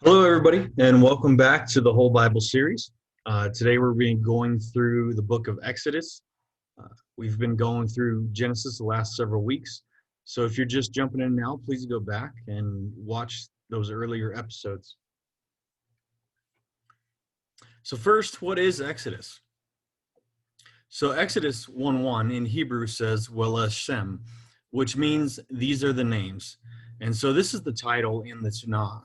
Hello, everybody, and welcome back to the whole Bible series. Today, we're being going through the book of Exodus. Uh, we've been going through Genesis the last several weeks. So, if you're just jumping in now, please go back and watch those earlier episodes. So, first, what is Exodus? So, Exodus 1:1 in Hebrew says, Lexham, which means these are the names. And so, this is the title in the Tanakh.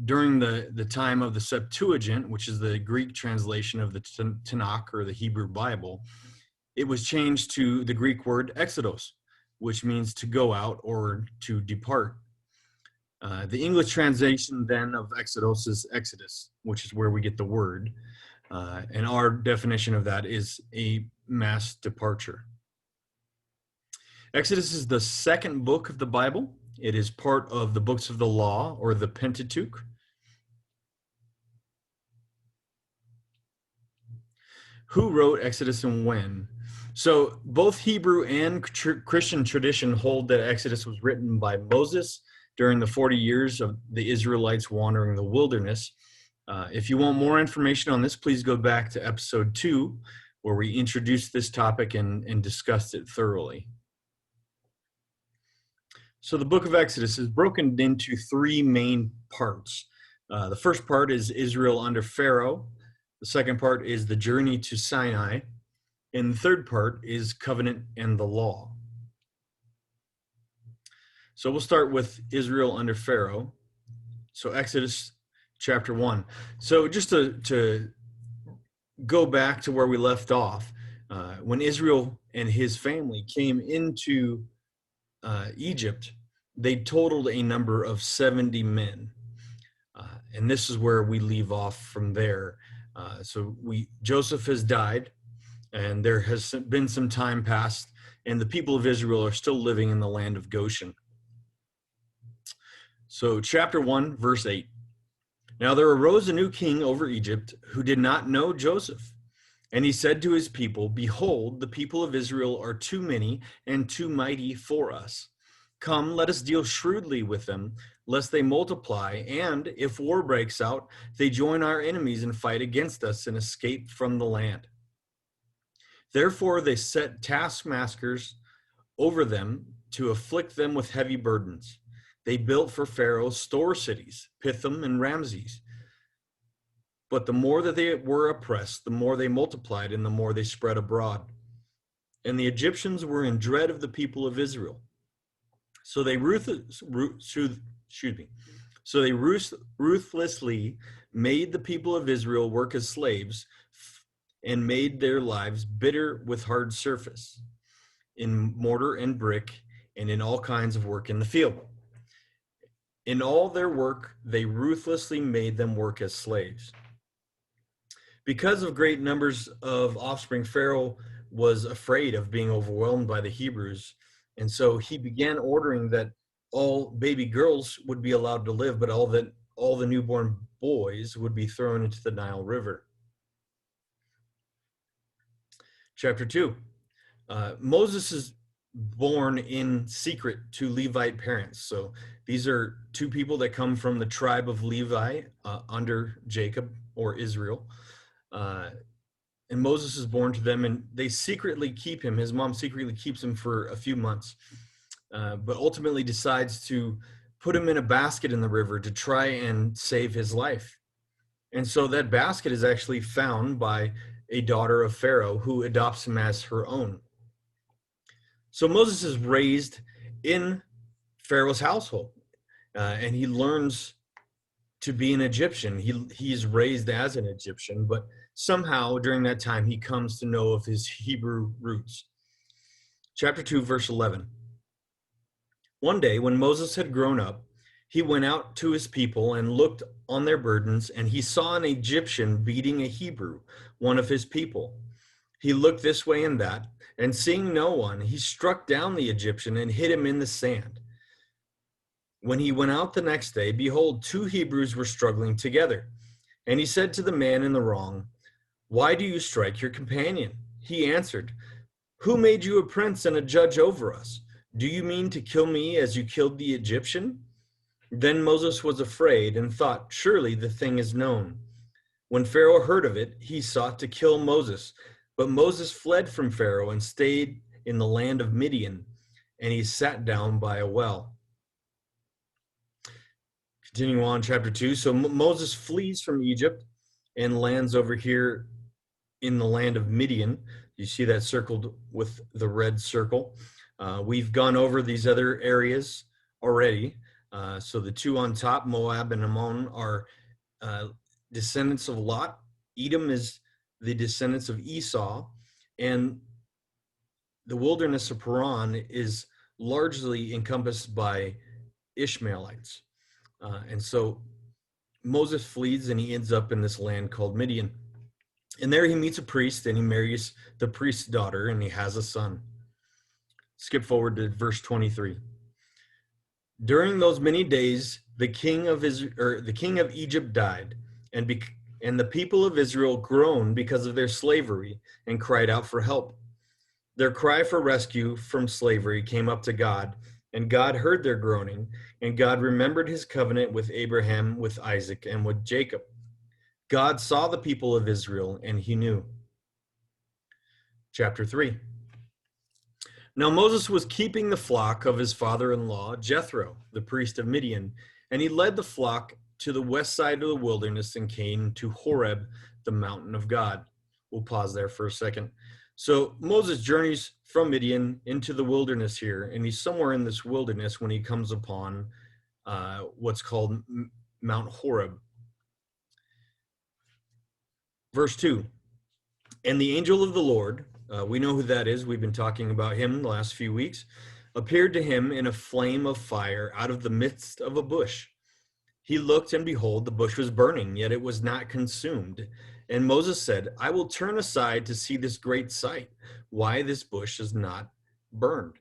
During the time of the Septuagint, which is the Greek translation of the Tanakh or the Hebrew Bible, it was changed to the Greek word exodos, which means to go out or to depart. The English translation then of exodos is exodus, which is where we get the word. And our definition of that is a mass departure. Exodus is the second book of the Bible. It is part of the books of the law, or the Pentateuch. Who wrote Exodus and when? So both Hebrew and Christian tradition hold that Exodus was written by Moses during the 40 years of the Israelites wandering the wilderness. If you want more information on this, please go back to episode 2, where we introduced this topic and discussed it thoroughly. So the book of Exodus is broken into three main parts. The first part is Israel under Pharaoh. The second part is the journey to Sinai. And the third part is covenant and the law. So we'll start with Israel under Pharaoh. So Exodus chapter 1. So just to go back to where we left off, when Israel and his family came into Egypt, they totaled a number of 70 men. And this is where we leave off from there. So Joseph has died, and there has been some time passed, and the people of Israel are still living in the land of Goshen. So chapter 1, verse 8. Now there arose a new king over Egypt who did not know Joseph. And he said to his people, Behold, the people of Israel are too many and too mighty for us. Come, let us deal shrewdly with them, lest they multiply, and if war breaks out, they join our enemies and fight against us and escape from the land. Therefore they set taskmasters over them to afflict them with heavy burdens. They built for Pharaoh store cities, Pithom and Ramses. But the more that they were oppressed, the more they multiplied and the more they spread abroad. And the Egyptians were in dread of the people of Israel. So they ruthlessly made the people of Israel work as slaves and made their lives bitter with hard surface, in mortar and brick, and in all kinds of work in the field. In all their work, they ruthlessly made them work as slaves. Because of great numbers of offspring, Pharaoh was afraid of being overwhelmed by the Hebrews, and so he began ordering that all baby girls would be allowed to live, but all the newborn boys would be thrown into the Nile River. Chapter 2. Moses is born in secret to Levite parents. So these are two people that come from the tribe of Levi under Jacob or Israel. And Moses is born to them, and they secretly keep him. His mom secretly keeps him for a few months, but ultimately decides to put him in a basket in the river to try and save his life. And so that basket is actually found by a daughter of Pharaoh who adopts him as her own. So Moses is raised in Pharaoh's household, and he learns to be an Egyptian. He's raised as an Egyptian, but somehow during that time he comes to know of his Hebrew roots. Chapter 2, verse 11. One day when Moses had grown up, he went out to his people and looked on their burdens, and he saw an Egyptian beating a Hebrew, one of his people. He looked this way and that, and seeing no one, he struck down the Egyptian and hid him in the sand. When he went out the next day, behold, two Hebrews were struggling together. And he said to the man in the wrong, Why do you strike your companion? He answered, Who made you a prince and a judge over us? Do you mean to kill me as you killed the Egyptian? Then Moses was afraid and thought, surely the thing is known. When Pharaoh heard of it, he sought to kill Moses. But Moses fled from Pharaoh and stayed in the land of Midian, and he sat down by a well. Continuing on, chapter 2. So Moses flees from Egypt and lands over here in the land of Midian. You see that circled with the red circle. We've gone over these other areas already. So the two on top, Moab and Ammon, are descendants of Lot. Edom is the descendants of Esau. And the wilderness of Paran is largely encompassed by Ishmaelites. And so Moses flees and he ends up in this land called Midian. And there he meets a priest and he marries the priest's daughter and he has a son. Skip forward to verse 23. During those many days, the king of Egypt died, and the people of Israel groaned because of their slavery and cried out for help. Their cry for rescue from slavery came up to God, and God heard their groaning, and God remembered his covenant with Abraham, with Isaac, and with Jacob. God saw the people of Israel, and he knew. Chapter 3. Now Moses was keeping the flock of his father-in-law, Jethro, the priest of Midian, and he led the flock to the west side of the wilderness and came to Horeb, the mountain of God. We'll pause there for a second. So Moses journeys from Midian into the wilderness here, and he's somewhere in this wilderness when he comes upon what's called Mount Horeb. Verse 2, and the angel of the Lord, we know who that is, we've been talking about him the last few weeks, appeared to him in a flame of fire out of the midst of a bush. He looked, and behold, the bush was burning, yet it was not consumed. And Moses said, I will turn aside to see this great sight, why this bush is not burned.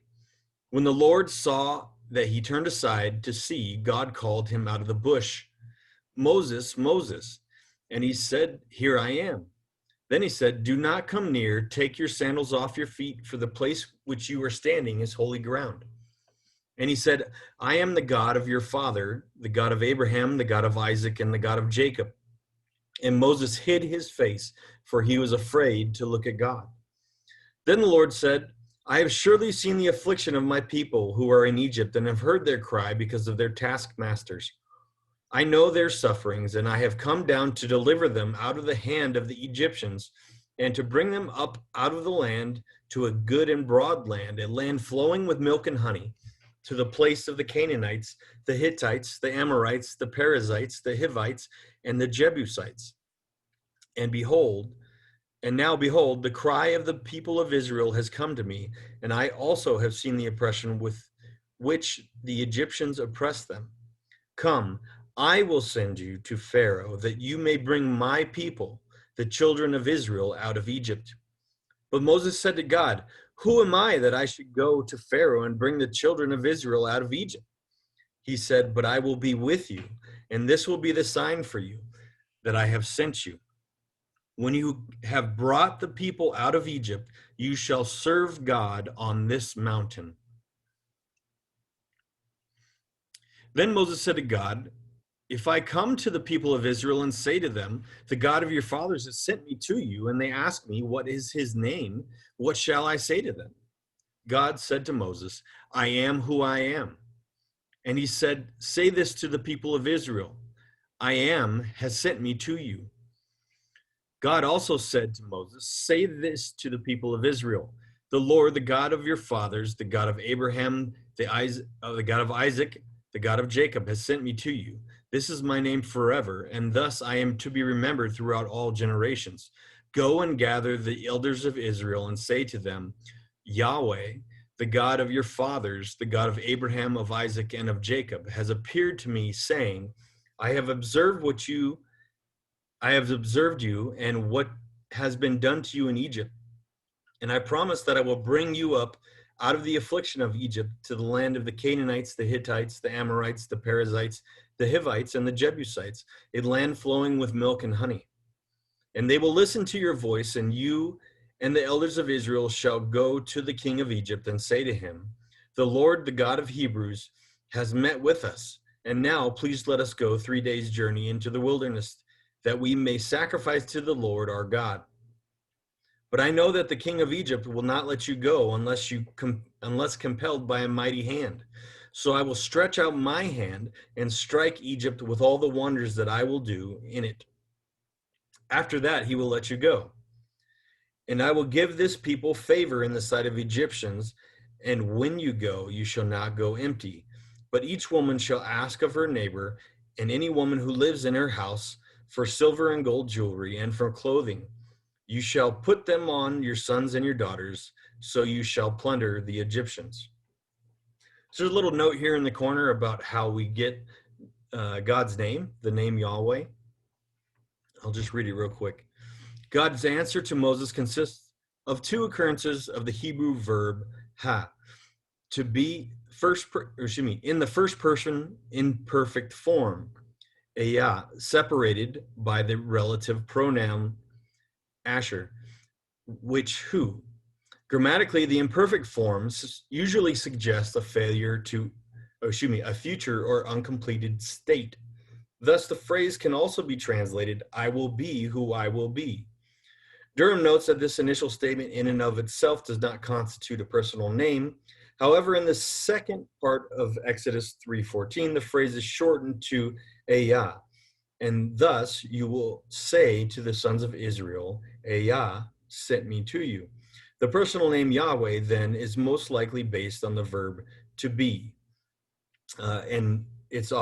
When the Lord saw that he turned aside to see, God called him out of the bush, Moses, Moses. And he said, here I am. Then he said, do not come near, take your sandals off your feet, for the place which you are standing is holy ground. And he said, I am the God of your father, the God of Abraham, the God of Isaac, and the God of Jacob. And Moses hid his face, for he was afraid to look at God. Then the Lord said, I have surely seen the affliction of my people who are in Egypt, and have heard their cry because of their taskmasters. I know their sufferings, and I have come down to deliver them out of the hand of the Egyptians, and to bring them up out of the land to a good and broad land, a land flowing with milk and honey, to the place of the Canaanites, the Hittites, the Amorites, the Perizzites, the Hivites, and the Jebusites. And now behold, the cry of the people of Israel has come to me, and I also have seen the oppression with which the Egyptians oppress them. Come, I will send you to Pharaoh, that you may bring my people, the children of Israel, out of Egypt. But Moses said to God, who am I that I should go to Pharaoh and bring the children of Israel out of Egypt? He said, but I will be with you, and this will be the sign for you, that I have sent you. When you have brought the people out of Egypt, you shall serve God on this mountain. Then Moses said to God, if I come to the people of Israel and say to them, the God of your fathers has sent me to you, and they ask me, what is his name? What shall I say to them? God said to Moses, I am who I am. And he said, say this to the people of Israel, I am has sent me to you. God also said to Moses, say this to the people of Israel, the Lord, the God of your fathers, the God of Abraham, the God of Isaac, the God of Jacob has sent me to you. This is my name forever, and thus I am to be remembered throughout all generations. Go and gather the elders of Israel and say to them, Yahweh, the God of your fathers, the God of Abraham, of Isaac, and of Jacob, has appeared to me, saying, I have observed you and what has been done to you in Egypt. And I promise that I will bring you up out of the affliction of Egypt to the land of the Canaanites, the Hittites, the Amorites, the Perizzites, the Hivites, and the Jebusites, a land flowing with milk and honey. And they will listen to your voice, and you and the elders of Israel shall go to the king of Egypt and say to him, the Lord, the God of Hebrews, has met with us, And now please let us go 3 days' journey into the wilderness, that we may sacrifice to the Lord our God. But I know that the king of Egypt will not let you go unless compelled by a mighty hand. So I will stretch out my hand and strike Egypt with all the wonders that I will do in it. After that, he will let you go. And I will give this people favor in the sight of Egyptians. And when you go, you shall not go empty. But each woman shall ask of her neighbor, and any woman who lives in her house, for silver and gold jewelry, and for clothing. You shall put them on your sons and your daughters, so you shall plunder the Egyptians. So there's a little note here in the corner about how we get God's name, the name Yahweh. I'll just read it real quick. God's answer to Moses consists of two occurrences of the Hebrew verb ha, to be in the first person imperfect form, ayah, separated by the relative pronoun asher, which who. Grammatically, the imperfect forms usually suggest a future or uncompleted state. Thus, the phrase can also be translated, I will be who I will be. Durham notes that this initial statement in and of itself does not constitute a personal name. However, in the second part of Exodus 3:14, the phrase is shortened to ayah, and thus you will say to the sons of Israel, ayah sent me to you. The personal name Yahweh then is most likely based on the verb to be, and it's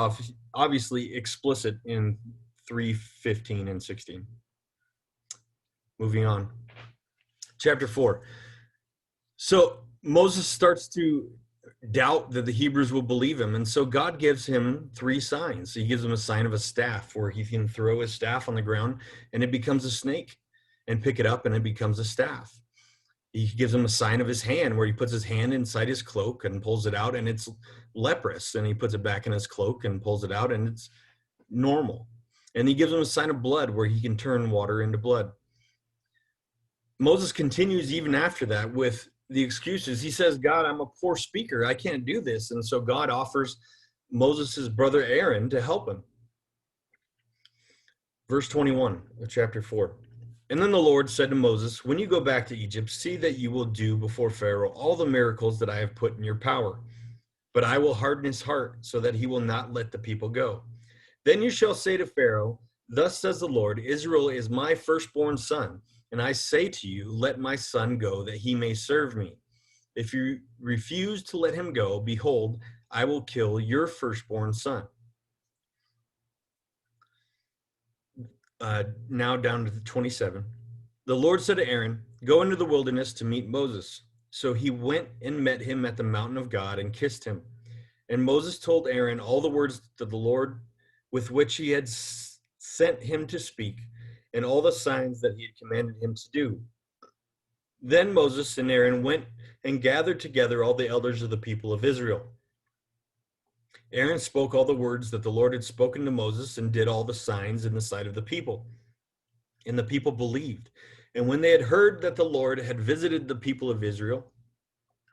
obviously explicit in 3:15 and 16. Moving on. Chapter 4. So Moses starts to doubt that the Hebrews will believe him, and so God gives him 3 signs. He gives him a sign of a staff, where he can throw his staff on the ground and it becomes a snake, and pick it up and it becomes a staff. He gives him a sign of his hand, where he puts his hand inside his cloak and pulls it out and it's leprous, and he puts it back in his cloak and pulls it out and it's normal. And he gives him a sign of blood, where he can turn water into blood. Moses continues even after that with the excuses. He says, God, I'm a poor speaker. I can't do this. And so God offers Moses' brother Aaron to help him. Verse 21 of chapter 4. And then the Lord said to Moses, when you go back to Egypt, see that you will do before Pharaoh all the miracles that I have put in your power. But I will harden his heart, so that he will not let the people go. Then you shall say to Pharaoh, thus says the Lord, Israel is my firstborn son. And I say to you, let my son go, that he may serve me. If you refuse to let him go, behold, I will kill your firstborn son. Now down to 27. The Lord said to Aaron, go into the wilderness to meet Moses. So he went and met him at the mountain of God and kissed him. And Moses told Aaron all the words that the Lord with which he had sent him to speak, and all the signs that he had commanded him to do. Then Moses and Aaron went and gathered together all the elders of the people of Israel. Aaron spoke all the words that the Lord had spoken to Moses, and did all the signs in the sight of the people. And the people believed. And when they had heard that the Lord had visited the people of Israel,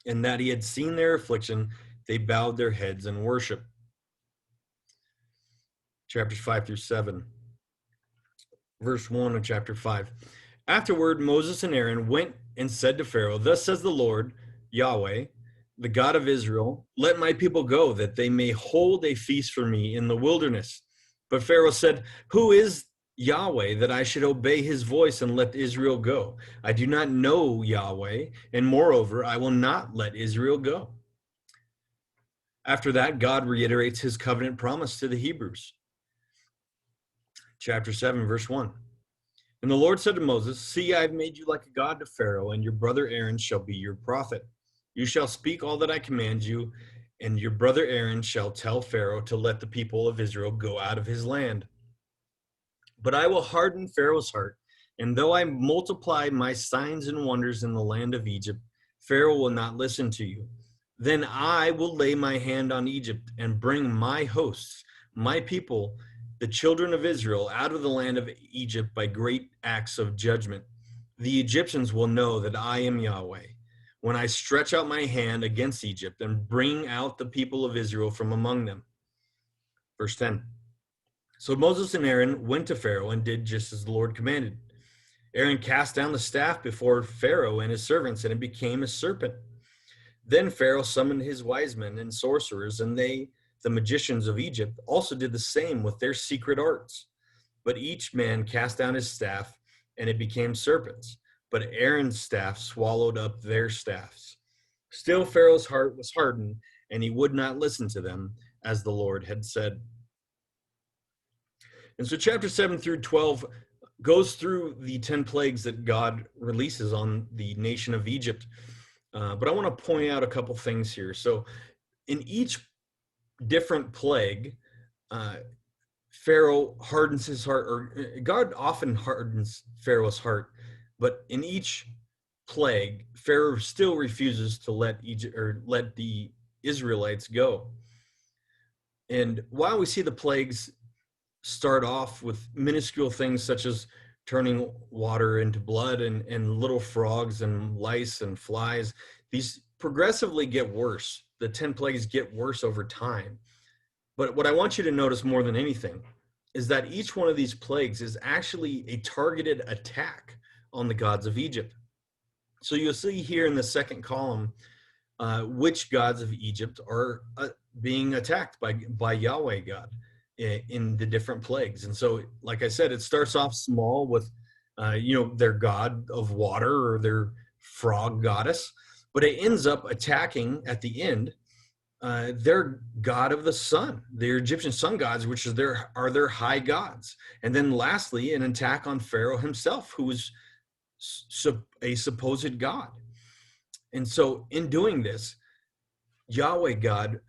and that he had seen their affliction, they bowed their heads and worshiped. Chapters 5 through 7. Verse 1 of chapter 5. Afterward, Moses and Aaron went and said to Pharaoh, thus says the Lord, Yahweh, the God of Israel, let my people go, that they may hold a feast for me in the wilderness. But Pharaoh said, who is Yahweh, that I should obey his voice and let Israel go? I do not know Yahweh, and moreover, I will not let Israel go. After that, God reiterates his covenant promise to the Hebrews. Chapter 7, verse 1. And the Lord said to Moses, see, I have made you like a god to Pharaoh, and your brother Aaron shall be your prophet. You shall speak all that I command you, and your brother Aaron shall tell Pharaoh to let the people of Israel go out of his land. But I will harden Pharaoh's heart, and though I multiply my signs and wonders in the land of Egypt, Pharaoh will not listen to you. Then I will lay my hand on Egypt and bring my hosts, my people, the children of Israel, out of the land of Egypt by great acts of judgment. The Egyptians will know that I am Yahweh, when I stretch out my hand against Egypt and bring out the people of Israel from among them. Verse 10. So Moses and Aaron went to Pharaoh and did just as the Lord commanded. Aaron cast down the staff before Pharaoh and his servants, and it became a serpent. Then Pharaoh summoned his wise men and sorcerers, and they, the magicians of Egypt, also did the same with their secret arts. But each man cast down his staff, and it became serpents. But Aaron's staff swallowed up their staffs. Still Pharaoh's heart was hardened, and he would not listen to them, as the Lord had said. And so chapter 7 through 12 goes through the 10 plagues that God releases on the nation of Egypt. But I want to point out a couple things here. So in each different plague, Pharaoh hardens his heart, or God often hardens Pharaoh's heart, but in each plague, Pharaoh still refuses to let the Israelites go. And while we see the plagues start off with minuscule things such as turning water into blood and little frogs and lice and flies, these progressively get worse. The 10 plagues get worse over time. But what I want you to notice more than anything is that each one of these plagues is actually a targeted attack on the gods of Egypt. So you'll see here in the second column which gods of Egypt are being attacked by Yahweh God in the different plagues. And so, like I said, it starts off small with, their god of water or their frog goddess, but it ends up attacking at the end their god of the sun, their Egyptian sun gods, which are their high gods. And then lastly, an attack on Pharaoh himself, who was a supposed god. And so in doing this, Yahweh God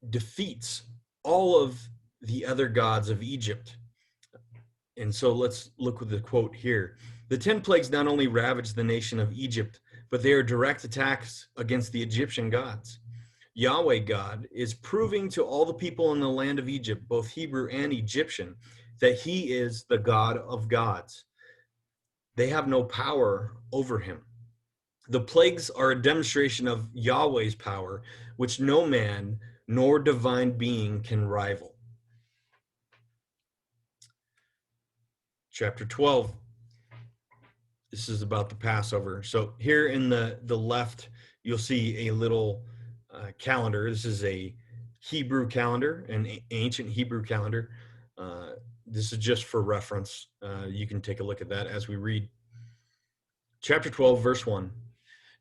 defeats all of the other gods of Egypt. And so let's look at the quote here. The 10 plagues not only ravaged the nation of Egypt, but they are direct attacks against the Egyptian gods. Yahweh God is proving to all the people in the land of Egypt, both Hebrew and Egyptian, that he is the God of gods. They have no power over him. The plagues are a demonstration of Yahweh's power, which no man nor divine being can rival. Chapter 12. This is about the Passover. So here in the left, you'll see a little calendar. This is a Hebrew calendar, an ancient Hebrew calendar. This is just for reference. You can take a look at that as we read. Chapter 12, verse 1.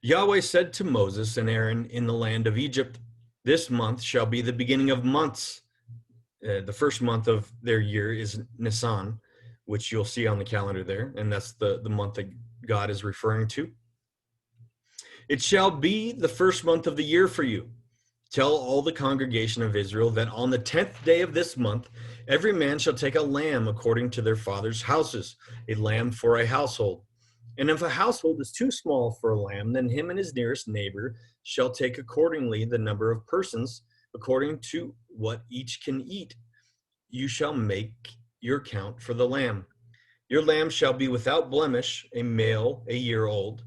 Yahweh said to Moses and Aaron in the land of Egypt, this month shall be the beginning of months. The first month of their year is Nisan, which you'll see on the calendar there, and that's the month that God is referring to. It shall be the first month of the year for you. Tell all the congregation of Israel that on the 10th day of this month, every man shall take a lamb according to their father's houses, a lamb for a household. And if a household is too small for a lamb, then him and his nearest neighbor shall take accordingly the number of persons, according to what each can eat. You shall make your count for the lamb. Your lamb shall be without blemish, a male, a year old,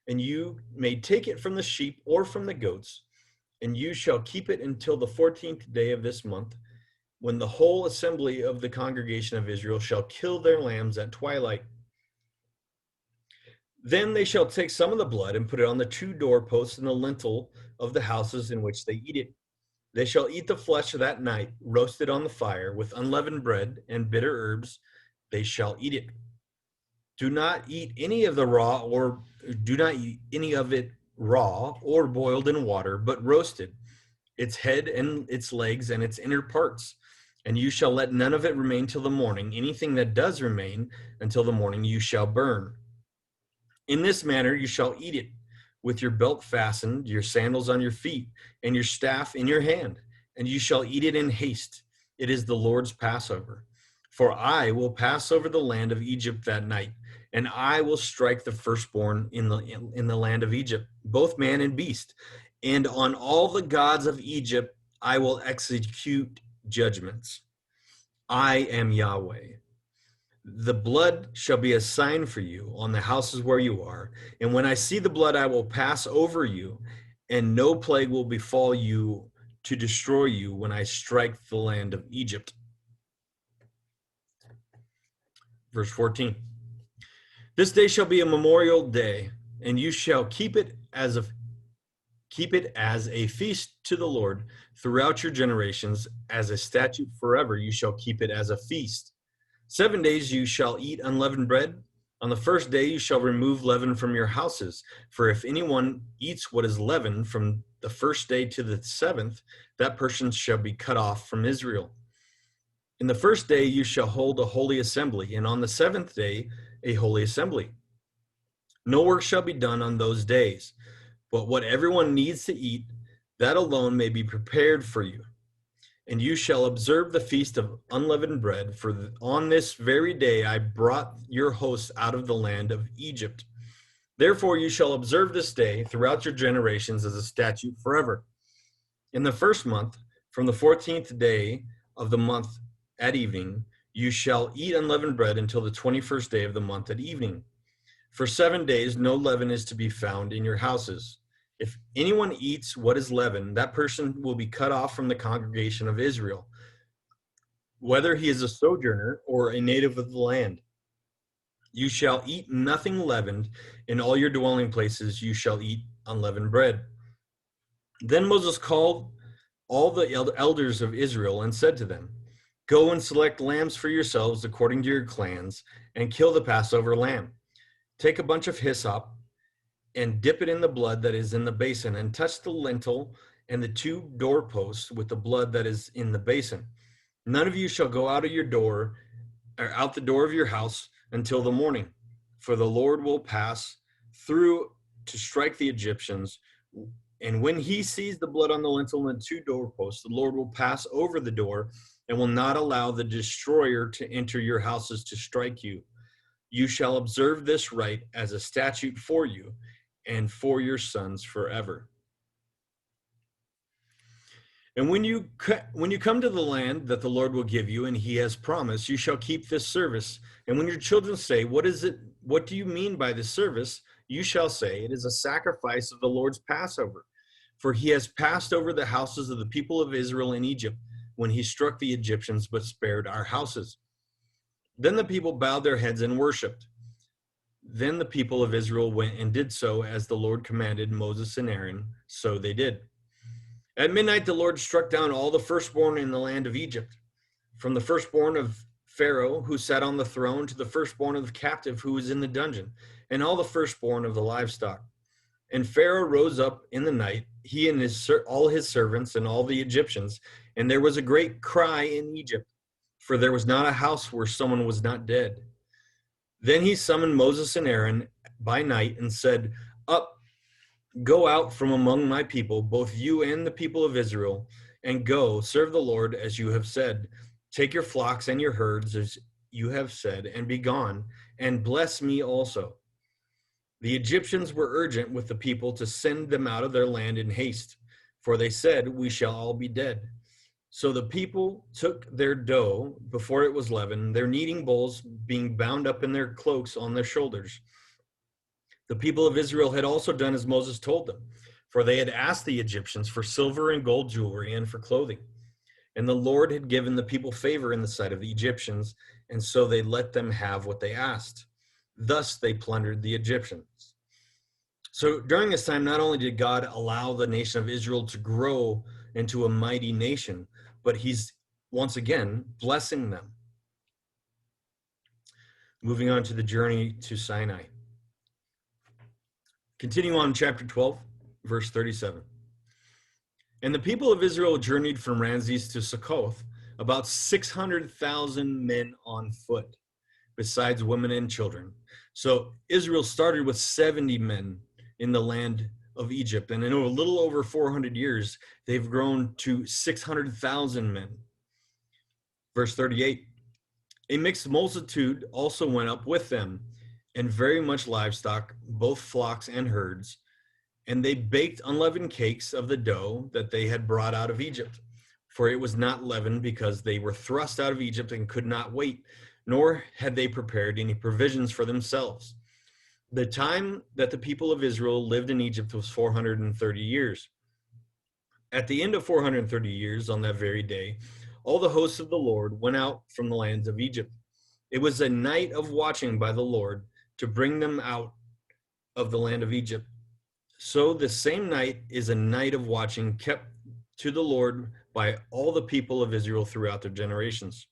and you may take it from the sheep or from the goats, and you shall keep it until the 14th day of this month, when the whole assembly of the congregation of Israel shall kill their lambs at twilight. Then they shall take some of the blood and put it on the 2 doorposts and the lintel of the houses in which they eat it. They shall eat the flesh that night, roasted on the fire, with unleavened bread and bitter herbs. They shall eat it. Do not eat any of it raw or boiled in water, but roasted, its head and its legs and its inner parts. And you shall let none of it remain till the morning. Anything that does remain until the morning you shall burn. In this manner you shall eat it, with your belt fastened, your sandals on your feet, and your staff in your hand, and you shall eat it in haste. It is the Lord's Passover. For I will pass over the land of Egypt that night, and I will strike the firstborn in the land of Egypt, both man and beast. And on all the gods of Egypt I will execute judgments. I am Yahweh. The blood shall be a sign for you on the houses where you are. And when I see the blood, I will pass over you, and no plague will befall you to destroy you when I strike the land of Egypt. Verse 14. This day shall be a memorial day, and you shall keep it as a feast to the Lord throughout your generations, as a statute forever. You shall keep it as a feast. 7 days you shall eat unleavened bread. On the first day you shall remove leaven from your houses. For if anyone eats what is leavened from the first day to the seventh, that person shall be cut off from Israel. In the first day you shall hold a holy assembly, and on the seventh day a holy assembly. No work shall be done on those days, but what everyone needs to eat, that alone may be prepared for you. And you shall observe the feast of unleavened bread, for on this very day I brought your hosts out of the land of Egypt. Therefore you shall observe this day throughout your generations as a statute forever. In the first month, from the 14th day of the month at evening, you shall eat unleavened bread until the 21st day of the month at evening. For 7 days no leaven is to be found in your houses. If anyone eats what is leavened, that person will be cut off from the congregation of Israel, whether he is a sojourner or a native of the land. You shall eat nothing leavened. In all your dwelling places you shall eat unleavened bread. Then Moses called all the elders of Israel and said to them, Go and select lambs for yourselves according to your clans, and kill the Passover lamb. Take a bunch of hyssop and dip it in the blood that is in the basin, and touch the lintel and the 2 doorposts with the blood that is in the basin. None of you shall go out of your door, or out the door of your house, until the morning, for the Lord will pass through to strike the Egyptians. And when he sees the blood on the lintel and the 2 doorposts, the Lord will pass over the door and will not allow the destroyer to enter your houses to strike you. You shall observe this rite as a statute for you and for your sons forever. And when you come to the land that the Lord will give you, and he has promised, you shall keep this service. And when your children say, What is it? What do you mean by this service? You shall say, It is a sacrifice of the Lord's Passover. For he has passed over the houses of the people of Israel in Egypt when he struck the Egyptians, but spared our houses. Then the people bowed their heads and worshipped. Then the people of Israel went and did so as the Lord commanded Moses and Aaron, so they did. At midnight the Lord struck down all the firstborn in the land of Egypt, from the firstborn of Pharaoh who sat on the throne to the firstborn of the captive who was in the dungeon, and all the firstborn of the livestock. And Pharaoh rose up in the night, he and all his servants and all the Egyptians, and there was a great cry in Egypt, for there was not a house where someone was not dead. Then he summoned Moses and Aaron by night and said, Up, go out from among my people, both you and the people of Israel, and go, serve the Lord as you have said. Take your flocks and your herds as you have said, and be gone, and bless me also. The Egyptians were urgent with the people to send them out of their land in haste, for they said, We shall all be dead. So the people took their dough before it was leavened, their kneading bowls being bound up in their cloaks on their shoulders. The people of Israel had also done as Moses told them, for they had asked the Egyptians for silver and gold jewelry and for clothing. And the Lord had given the people favor in the sight of the Egyptians, and so they let them have what they asked. Thus they plundered the Egyptians. So during this time, not only did God allow the nation of Israel to grow into a mighty nation, but he's once again blessing them. Moving on to the journey to Sinai. Continue on chapter 12, verse 37. And the people of Israel journeyed from Ramses to Succoth, about 600,000 men on foot, besides women and children. So Israel started with 70 men in the land of Egypt, and in a little over 400 years, they've grown to 600,000 men. Verse 38, a mixed multitude also went up with them, and very much livestock, both flocks and herds, and they baked unleavened cakes of the dough that they had brought out of Egypt, for it was not leavened, because they were thrust out of Egypt and could not wait, nor had they prepared any provisions for themselves. The time that the people of Israel lived in Egypt was 430 years. At the end of 430 years, on that very day, all the hosts of the Lord went out from the lands of Egypt. It was a night of watching by the Lord to bring them out of the land of Egypt. So the same night is a night of watching kept to the Lord by all the people of Israel throughout their generations.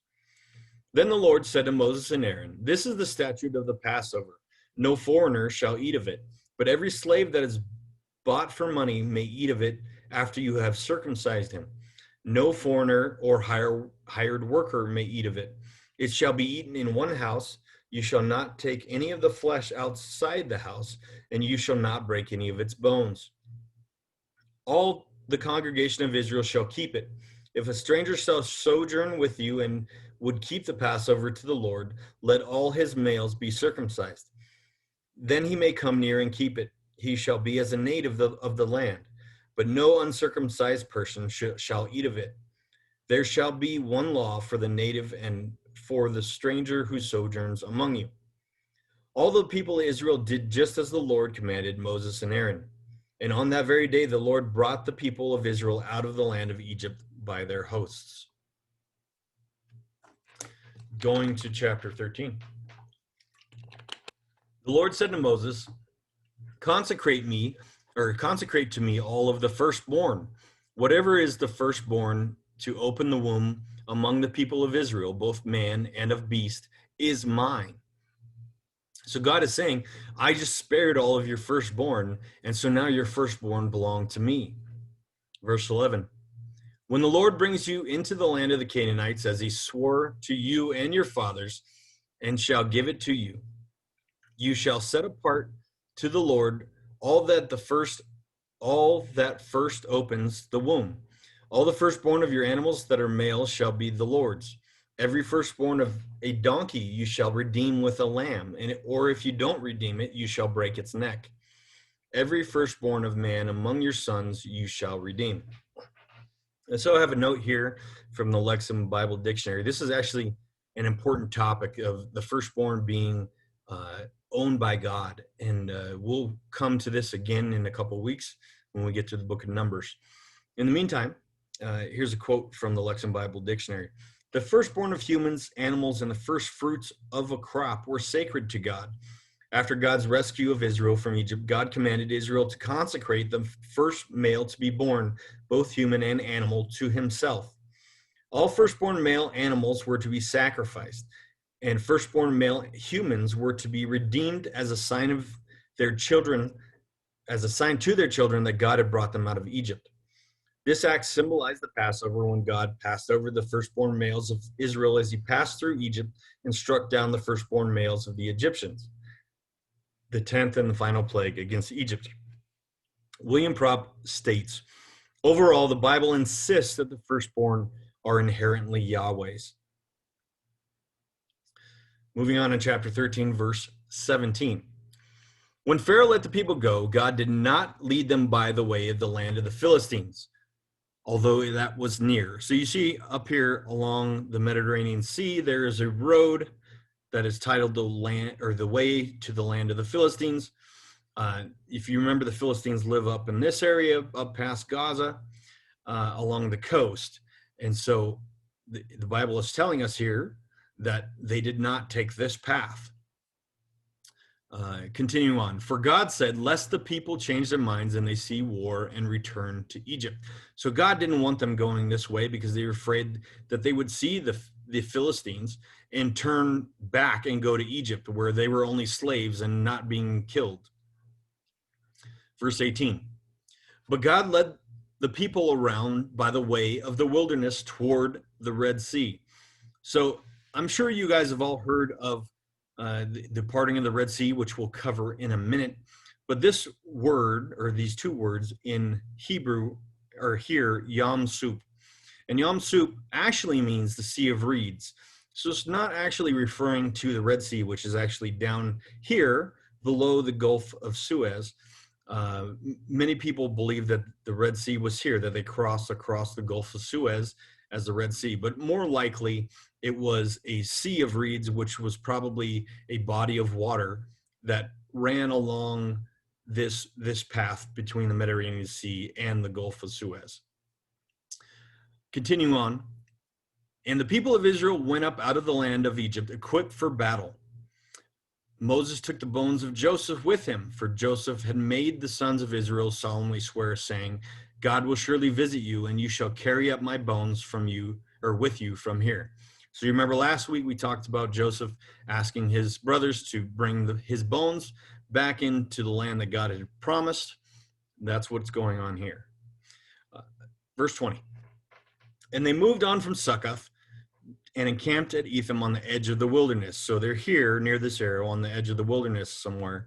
Then the Lord said to Moses and Aaron, "This is the statute of the Passover. No foreigner shall eat of it, but every slave that is bought for money may eat of it after you have circumcised him. No foreigner or hired worker may eat of it. It shall be eaten in one house. You shall not take any of the flesh outside the house, and you shall not break any of its bones. All the congregation of Israel shall keep it. If a stranger shall sojourn with you and would keep the Passover to the Lord, let all his males be circumcised. Then he may come near and keep it. He shall be as a native of the land, but no uncircumcised person shall eat of it. There shall be one law for the native and for the stranger who sojourns among you." All the people of Israel did just as the Lord commanded Moses and Aaron. And on that very day, the Lord brought the people of Israel out of the land of Egypt by their hosts. Going to chapter 13. The Lord said to Moses, consecrate to me all of the firstborn. Whatever is the firstborn to open the womb among the people of Israel, both man and of beast, is mine. So God is saying, I just spared all of your firstborn, and so now your firstborn belong to me. Verse 11. When the Lord brings you into the land of the Canaanites, as he swore to you and your fathers, and shall give it to you, you shall set apart to the Lord all that first opens the womb. All the firstborn of your animals that are male shall be the Lord's. Every firstborn of a donkey you shall redeem with a lamb, or if you don't redeem it, you shall break its neck. Every firstborn of man among your sons you shall redeem. And so I have a note here from the Lexham Bible Dictionary. This is actually an important topic of the firstborn being owned by God. And we'll come to this again in a couple of weeks when we get to the book of Numbers. In the meantime, here's a quote from the Lexham Bible Dictionary. The firstborn of humans, animals, and the first fruits of a crop were sacred to God. After God's rescue of Israel from Egypt, God commanded Israel to consecrate the first male to be born, both human and animal, to himself. All firstborn male animals were to be sacrificed, and firstborn male humans were to be redeemed as a sign of their children, as a sign to their children that God had brought them out of Egypt. This act symbolized the Passover when God passed over the firstborn males of Israel as he passed through Egypt and struck down the firstborn males of the Egyptians, the 10th and the final plague against Egypt. William Prop states, overall, the Bible insists that the firstborn are inherently Yahweh's. Moving on in chapter 13, verse 17. When Pharaoh let the people go, God did not lead them by the way of the land of the Philistines, although that was near. So you see up here along the Mediterranean Sea, there is a road that is titled the land, or the way to the land of the Philistines. If you remember, the Philistines live up in this area, up past Gaza, along the coast. And so the Bible is telling us here that they did not take this path. Continuing on, for God said, lest the people change their minds and they see war and return to Egypt. So God didn't want them going this way because they were afraid that they would see the Philistines and turn back and go to Egypt, where they were only slaves and not being killed. Verse 18, but God led the people around by the way of the wilderness toward the Red Sea. So I'm sure you guys have all heard of the parting of the Red Sea, which we'll cover in a minute. But this word, or these two words in Hebrew, are here, Yam Suf. And Yam Suf actually means the Sea of Reeds. So it's not actually referring to the Red Sea, which is actually down here below the Gulf of Suez. Many people believe that the Red Sea was here, that they crossed across the Gulf of Suez as the Red Sea, but more likely it was a sea of reeds, which was probably a body of water that ran along this path between the Mediterranean Sea and the Gulf of Suez. Continuing on, and the people of Israel went up out of the land of Egypt, equipped for battle. Moses took the bones of Joseph with him, for Joseph had made the sons of Israel solemnly swear, saying, God will surely visit you, and you shall carry up my bones from you, or with you from here. So you remember last week we talked about Joseph asking his brothers to bring his bones back into the land that God had promised. That's what's going on here. Verse 20. And they moved on from Succoth and encamped at Etham on the edge of the wilderness. So they're here near this area on the edge of the wilderness somewhere.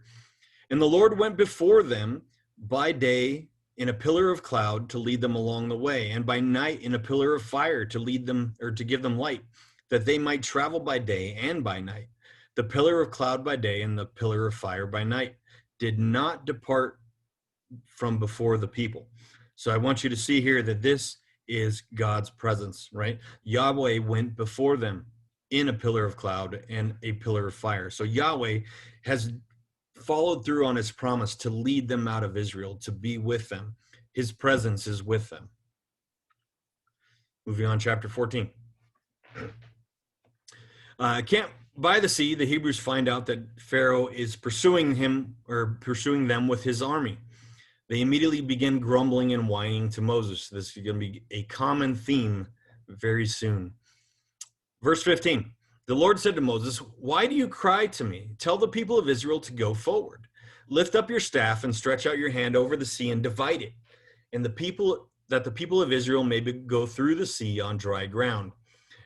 And the Lord went before them by day in a pillar of cloud to lead them along the way, and by night in a pillar of fire to lead them, or to give them light, that they might travel by day and by night. The pillar of cloud by day and the pillar of fire by night did not depart from before the people. So I want you to see here that this is God's presence, right? Yahweh went before them in a pillar of cloud and a pillar of fire. So Yahweh has followed through on his promise to lead them out of Israel, to be with them. His presence is with them. Moving on, chapter 14. Camp by the sea, the Hebrews find out that Pharaoh is pursuing them with his army. They immediately begin grumbling and whining to Moses. This is going to be a common theme very soon. Verse 15, the Lord said to Moses, why do you cry to me? Tell the people of Israel to go forward. Lift up your staff and stretch out your hand over the sea and divide it, and the people of Israel may go through the sea on dry ground.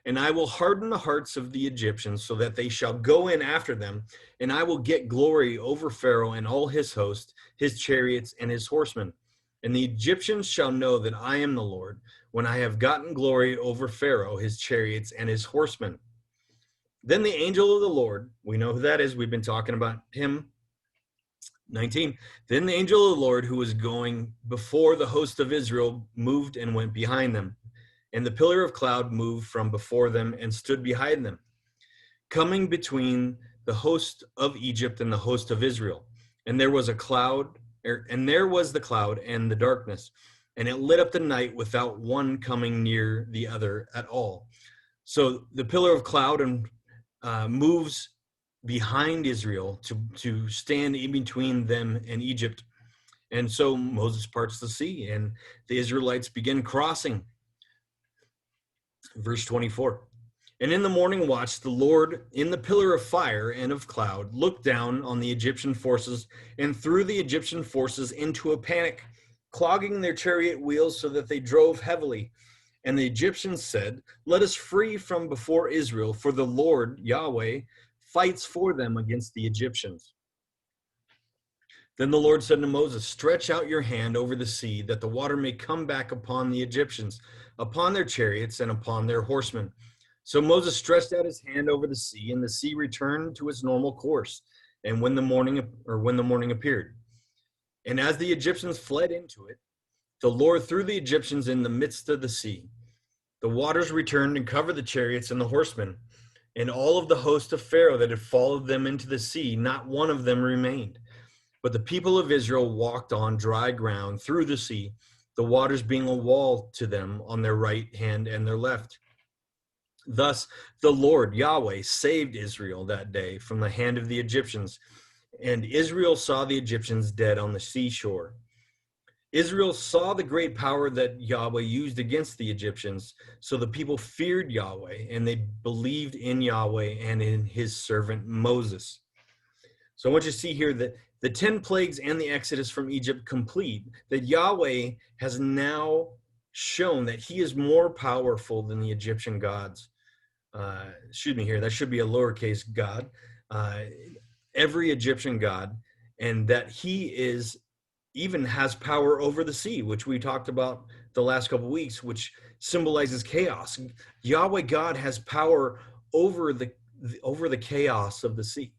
And I will harden the hearts of the Egyptians so that they shall go in after them, and I will get glory over Pharaoh and all his host, his chariots, and his horsemen. And the Egyptians shall know that I am the Lord, when I have gotten glory over Pharaoh, his chariots, and his horsemen. Then the angel of the Lord, we know who that is, we've been talking about him. 19, then the angel of the Lord, who was going before the host of Israel, moved and went behind them. And the pillar of cloud moved from before them and stood behind them, coming between the host of Egypt and the host of Israel. And there was the cloud and the darkness, and it lit up the night without one coming near the other at all. So the pillar of cloud moves behind Israel to stand in between them and Egypt. And so Moses parts the sea, and the Israelites begin crossing. Verse 24, and in the morning watch, the Lord in the pillar of fire and of cloud looked down on the Egyptian forces and threw the Egyptian forces into a panic, clogging their chariot wheels so that they drove heavily. And the Egyptians said, let us flee from before Israel, for the Lord, Yahweh, fights for them against the Egyptians. Then the Lord said to Moses, stretch out your hand over the sea, that the water may come back upon the Egyptians, upon their chariots, and upon their horsemen. So Moses stretched out his hand over the sea, and the sea returned to its normal course, and when the morning appeared. And as the Egyptians fled into it, the Lord threw the Egyptians in the midst of the sea. The waters returned and covered the chariots and the horsemen, and all of the host of Pharaoh that had followed them into the sea, not one of them remained. But the people of Israel walked on dry ground through the sea, the waters being a wall to them on their right hand and their left. Thus the Lord, Yahweh, saved Israel that day from the hand of the Egyptians, and Israel saw the Egyptians dead on the seashore. Israel saw the great power that Yahweh used against the Egyptians, so the people feared Yahweh, and they believed in Yahweh and in his servant Moses. So I want you to see here that the 10 plagues and the exodus from Egypt complete, that Yahweh has now shown that he is more powerful than the Egyptian gods. That should be a lowercase god, every Egyptian god, and that he even has power over the sea, which we talked about the last couple of weeks, which symbolizes chaos. Yahweh God has power over the chaos of the sea.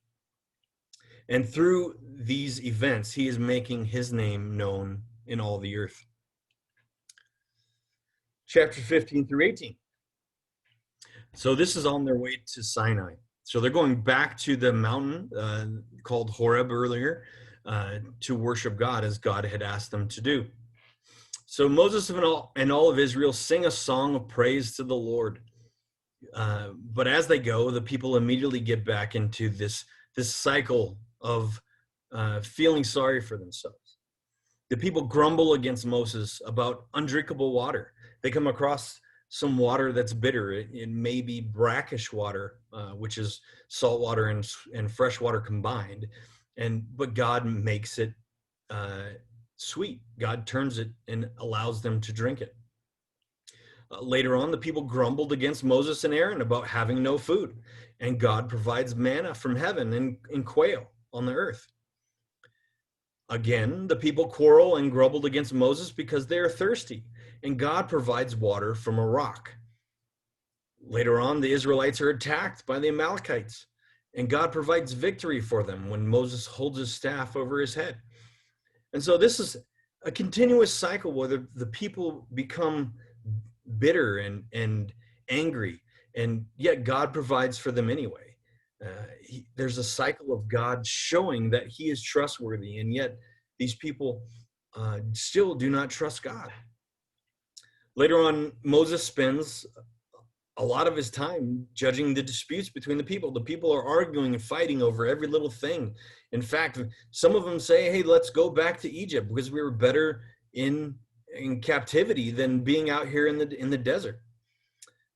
And through these events, he is making his name known in all the earth. Chapter 15 through 18. So this is on their way to Sinai. So they're going back to the mountain called Horeb earlier to worship God as God had asked them to do. So Moses and all of Israel sing a song of praise to the Lord. But as they go, the people immediately get back into this cycle of feeling sorry for themselves. The people grumble against Moses about undrinkable water. They come across some water that's bitter. It may be brackish water, which is salt water and fresh water combined. But God makes it sweet. God turns it and allows them to drink it. Later on, the people grumbled against Moses and Aaron about having no food, and God provides manna from heaven and quail on the earth. Again, the people quarrel and grumbled against Moses because they are thirsty, and God provides water from a rock. Later on, the Israelites are attacked by the Amalekites, and God provides victory for them when Moses holds his staff over his head. And so this is a continuous cycle where the people become bitter and angry, and yet God provides for them anyway. There's a cycle of God showing that he is trustworthy, and yet these people still do not trust God. Later on, Moses spends a lot of his time judging the disputes between the people. The people are arguing and fighting over every little thing. In fact, some of them say, hey, let's go back to Egypt because we were better in captivity than being out here in the desert.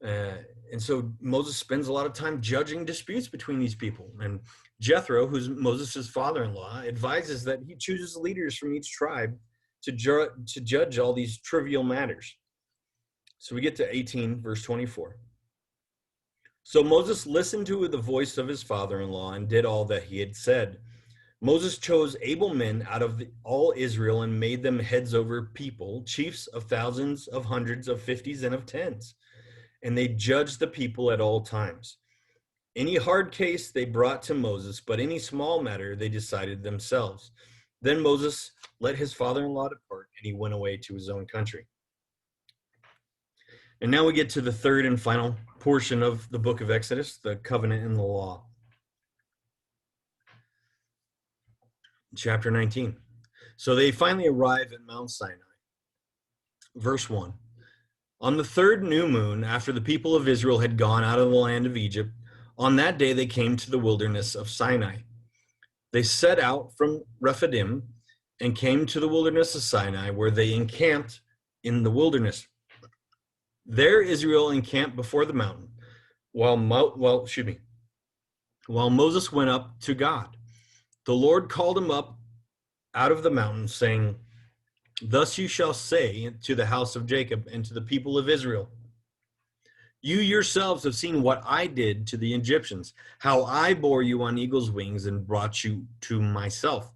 And so Moses spends a lot of time judging disputes between these people. And Jethro, who's Moses' father-in-law, advises that he chooses leaders from each tribe to judge all these trivial matters. So we get to 18, verse 24. So Moses listened to the voice of his father-in-law and did all that he had said. Moses chose able men out of all Israel and made them heads over people, chiefs of thousands, of hundreds, of fifties, and of tens. And they judged the people at all times. Any hard case they brought to Moses, but any small matter they decided themselves. Then Moses let his father-in-law depart, and he went away to his own country. And now we get to the third and final portion of the book of Exodus, the covenant and the law. Chapter 19. So they finally arrive at Mount Sinai. Verse 1. On the third new moon, after the people of Israel had gone out of the land of Egypt, on that day they came to the wilderness of Sinai. They set out from Rephidim and came to the wilderness of Sinai, where they encamped in the wilderness. There Israel encamped before the mountain, while Moses went up to God. The Lord called him up out of the mountain, saying, Thus you shall say to the house of Jacob and to the people of Israel, You yourselves have seen what I did to the Egyptians, how I bore you on eagle's wings and brought you to myself.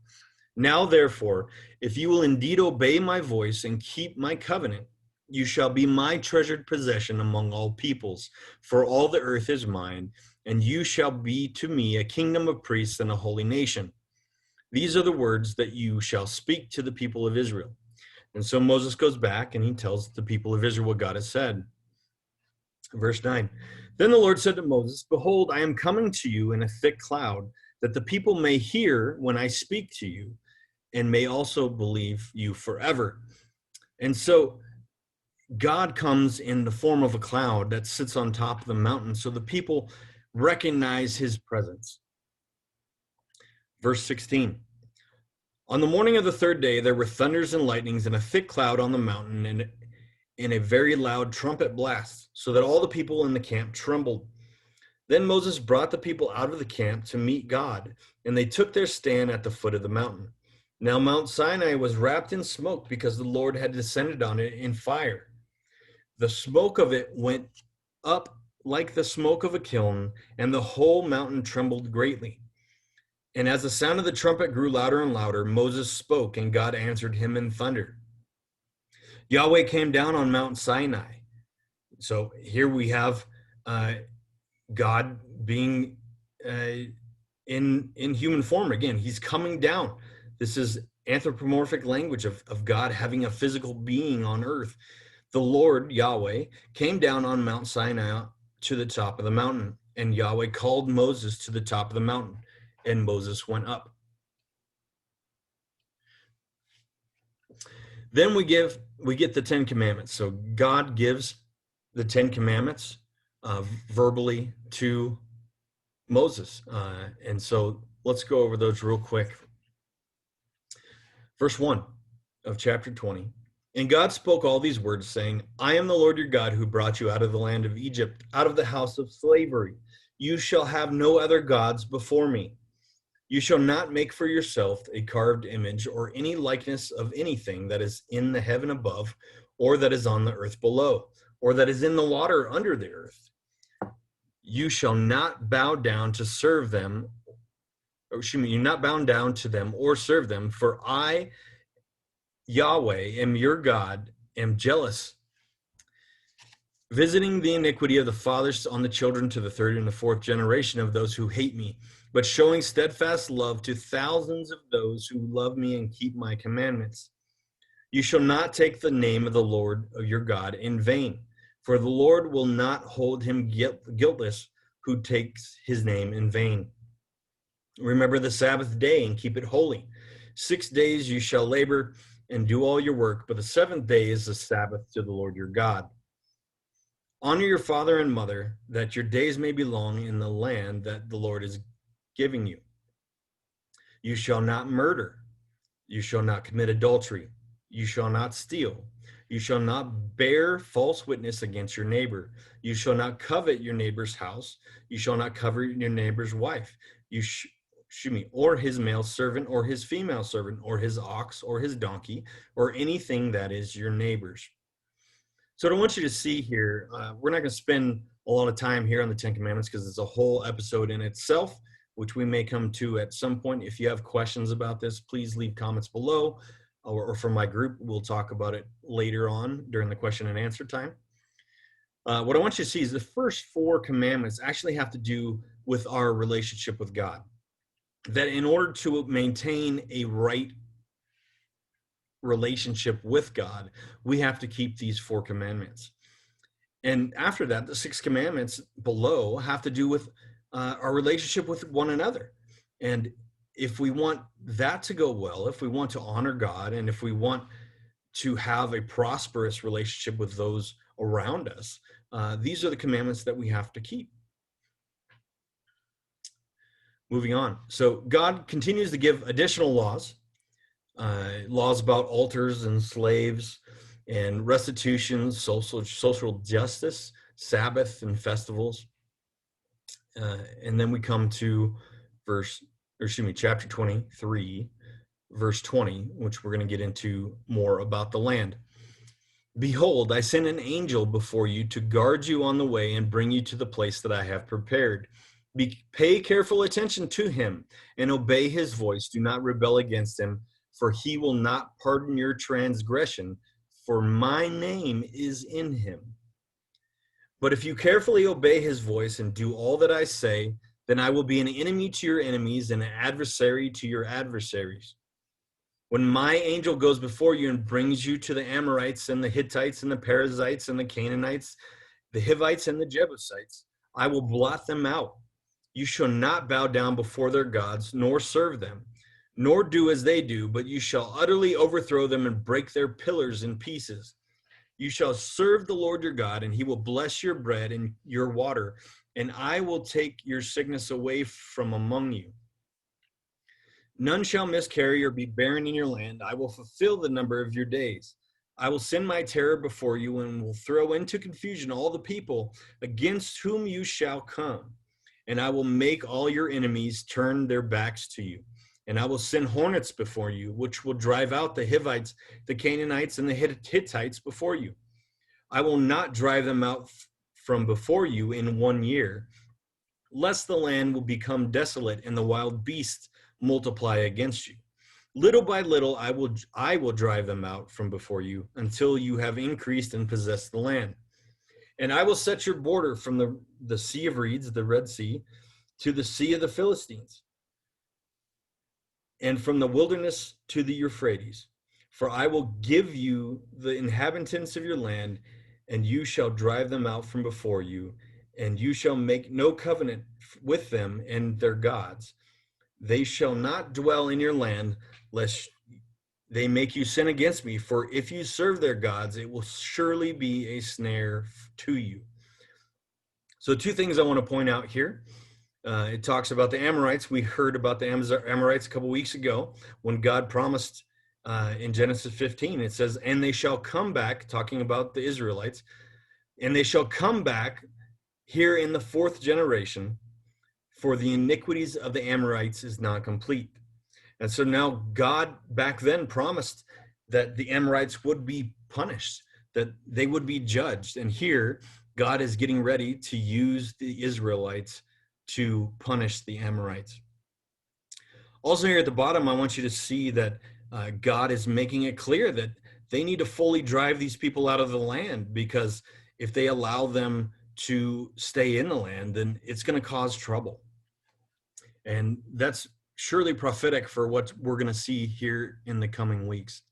Now, therefore, if you will indeed obey my voice and keep my covenant, you shall be my treasured possession among all peoples, for all the earth is mine, and you shall be to me a kingdom of priests and a holy nation. These are the words that you shall speak to the people of Israel. And so Moses goes back and he tells the people of Israel what God has said. Verse 9. Then the Lord said to Moses, Behold, I am coming to you in a thick cloud, that the people may hear when I speak to you, and may also believe you forever. And so God comes in the form of a cloud that sits on top of the mountain, so the people recognize his presence. Verse 16. On the morning of the third day, there were thunders and lightnings and a thick cloud on the mountain and in a very loud trumpet blast, so that all the people in the camp trembled. Then Moses brought the people out of the camp to meet God, and they took their stand at the foot of the mountain. Now Mount Sinai was wrapped in smoke because the Lord had descended on it in fire. The smoke of it went up like the smoke of a kiln, and the whole mountain trembled greatly. And as the sound of the trumpet grew louder and louder, Moses spoke, and God answered him in thunder. Yahweh came down on Mount Sinai. So here we have God being in human form again. He's coming down. This is anthropomorphic language of God having a physical being on earth. The Lord, Yahweh, came down on Mount Sinai to the top of the mountain, and Yahweh called Moses to the top of the mountain, and Moses went up. Then we get the 10 Commandments. So God gives the 10 Commandments verbally to Moses. And so let's go over those real quick. Verse 1 of chapter 20. And God spoke all these words, saying, I am the Lord your God who brought you out of the land of Egypt, out of the house of slavery. You shall have no other gods before me. You shall not make for yourself a carved image or any likeness of anything that is in the heaven above, or that is on the earth below, or that is in the water under the earth. You shall not bow down to serve them, or excuse me, you're not bound down to them or serve them, for I, Yahweh, am your God, am jealous, visiting the iniquity of the fathers on the children to the third and the fourth generation of those who hate me, but showing steadfast love to thousands of those who love me and keep my commandments. You shall not take the name of the Lord of your God in vain, for the Lord will not hold him guiltless who takes his name in vain. Remember the Sabbath day and keep it holy. 6 days you shall labor and do all your work, but the seventh day is the Sabbath to the Lord your God. Honor your father and mother, that your days may be long in the land that the Lord is giving you. You shall not murder. You shall not commit adultery. You shall not steal. You shall not bear false witness against your neighbor. You shall not covet your neighbor's house. You shall not covet your neighbor's wife. Or his male servant, or his female servant, or his ox, or his donkey, or anything that is your neighbor's. So what I want you to see here, we're not going to spend a lot of time here on the 10 Commandments because it's a whole episode in itself, which we may come to at some point. If you have questions about this, please leave comments below, or from my group. We'll talk about it later on during the question and answer time. What I want you to see is the first 4 commandments actually have to do with our relationship with God. That in order to maintain a right relationship with God, we have to keep these 4 commandments. And after that, the 6 commandments below have to do with our relationship with one another. And if we want that to go well, if we want to honor God, and if we want to have a prosperous relationship with those around us, these are the commandments that we have to keep. Moving on. So God continues to give additional laws about altars and slaves and restitutions, social justice, Sabbath and festivals. And then we come to chapter 23, verse 20, which we're going to get into more about the land. Behold, I send an angel before you to guard you on the way and bring you to the place that I have prepared. Pay careful attention to him and obey his voice. Do not rebel against him, for he will not pardon your transgression, for my name is in him. But if you carefully obey his voice and do all that I say, then I will be an enemy to your enemies and an adversary to your adversaries. When my angel goes before you and brings you to the Amorites and the Hittites and the Perizzites and the Canaanites, the Hivites and the Jebusites, I will blot them out. You shall not bow down before their gods, nor serve them, nor do as they do, but you shall utterly overthrow them and break their pillars in pieces. You shall serve the Lord your God, and he will bless your bread and your water, and I will take your sickness away from among you. None shall miscarry or be barren in your land. I will fulfill the number of your days. I will send my terror before you and will throw into confusion all the people against whom you shall come. And I will make all your enemies turn their backs to you. And I will send hornets before you, which will drive out the Hivites, the Canaanites, and the Hittites before you. I will not drive them out from before you in 1 year, lest the land will become desolate and the wild beasts multiply against you. Little by little, I will drive them out from before you until you have increased and possessed the land. And I will set your border from the Sea of Reeds, the Red Sea, to the Sea of the Philistines, and from the wilderness to the Euphrates. For I will give you the inhabitants of your land, and you shall drive them out from before you, and you shall make no covenant with them and their gods. They shall not dwell in your land, lest they make you sin against me, for if you serve their gods, it will surely be a snare to you. So two things I want to point out here. It talks about the Amorites. We heard about the Amorites a couple weeks ago when God promised in Genesis 15. It says, and they shall come back, talking about the Israelites, and they shall come back here in the fourth generation, for the iniquities of the Amorites is not complete. And so now God back then promised that the Amorites would be punished, that they would be judged. And here God is getting ready to use the Israelites to punish the Amorites. Also here at the bottom, I want you to see that God is making it clear that they need to fully drive these people out of the land, because if they allow them to stay in the land, then it's going to cause trouble. And that's surely prophetic for what we're going to see here in the coming weeks.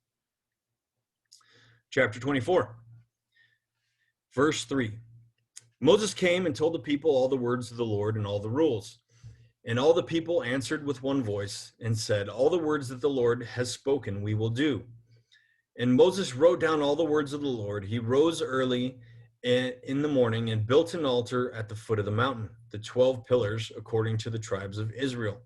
Chapter 24, verse 3. Moses came and told the people all the words of the Lord and all the rules. And all the people answered with one voice and said, all the words that the Lord has spoken we will do. And Moses wrote down all the words of the Lord. He rose early in the morning and built an altar at the foot of the mountain, the 12 pillars according to the tribes of Israel.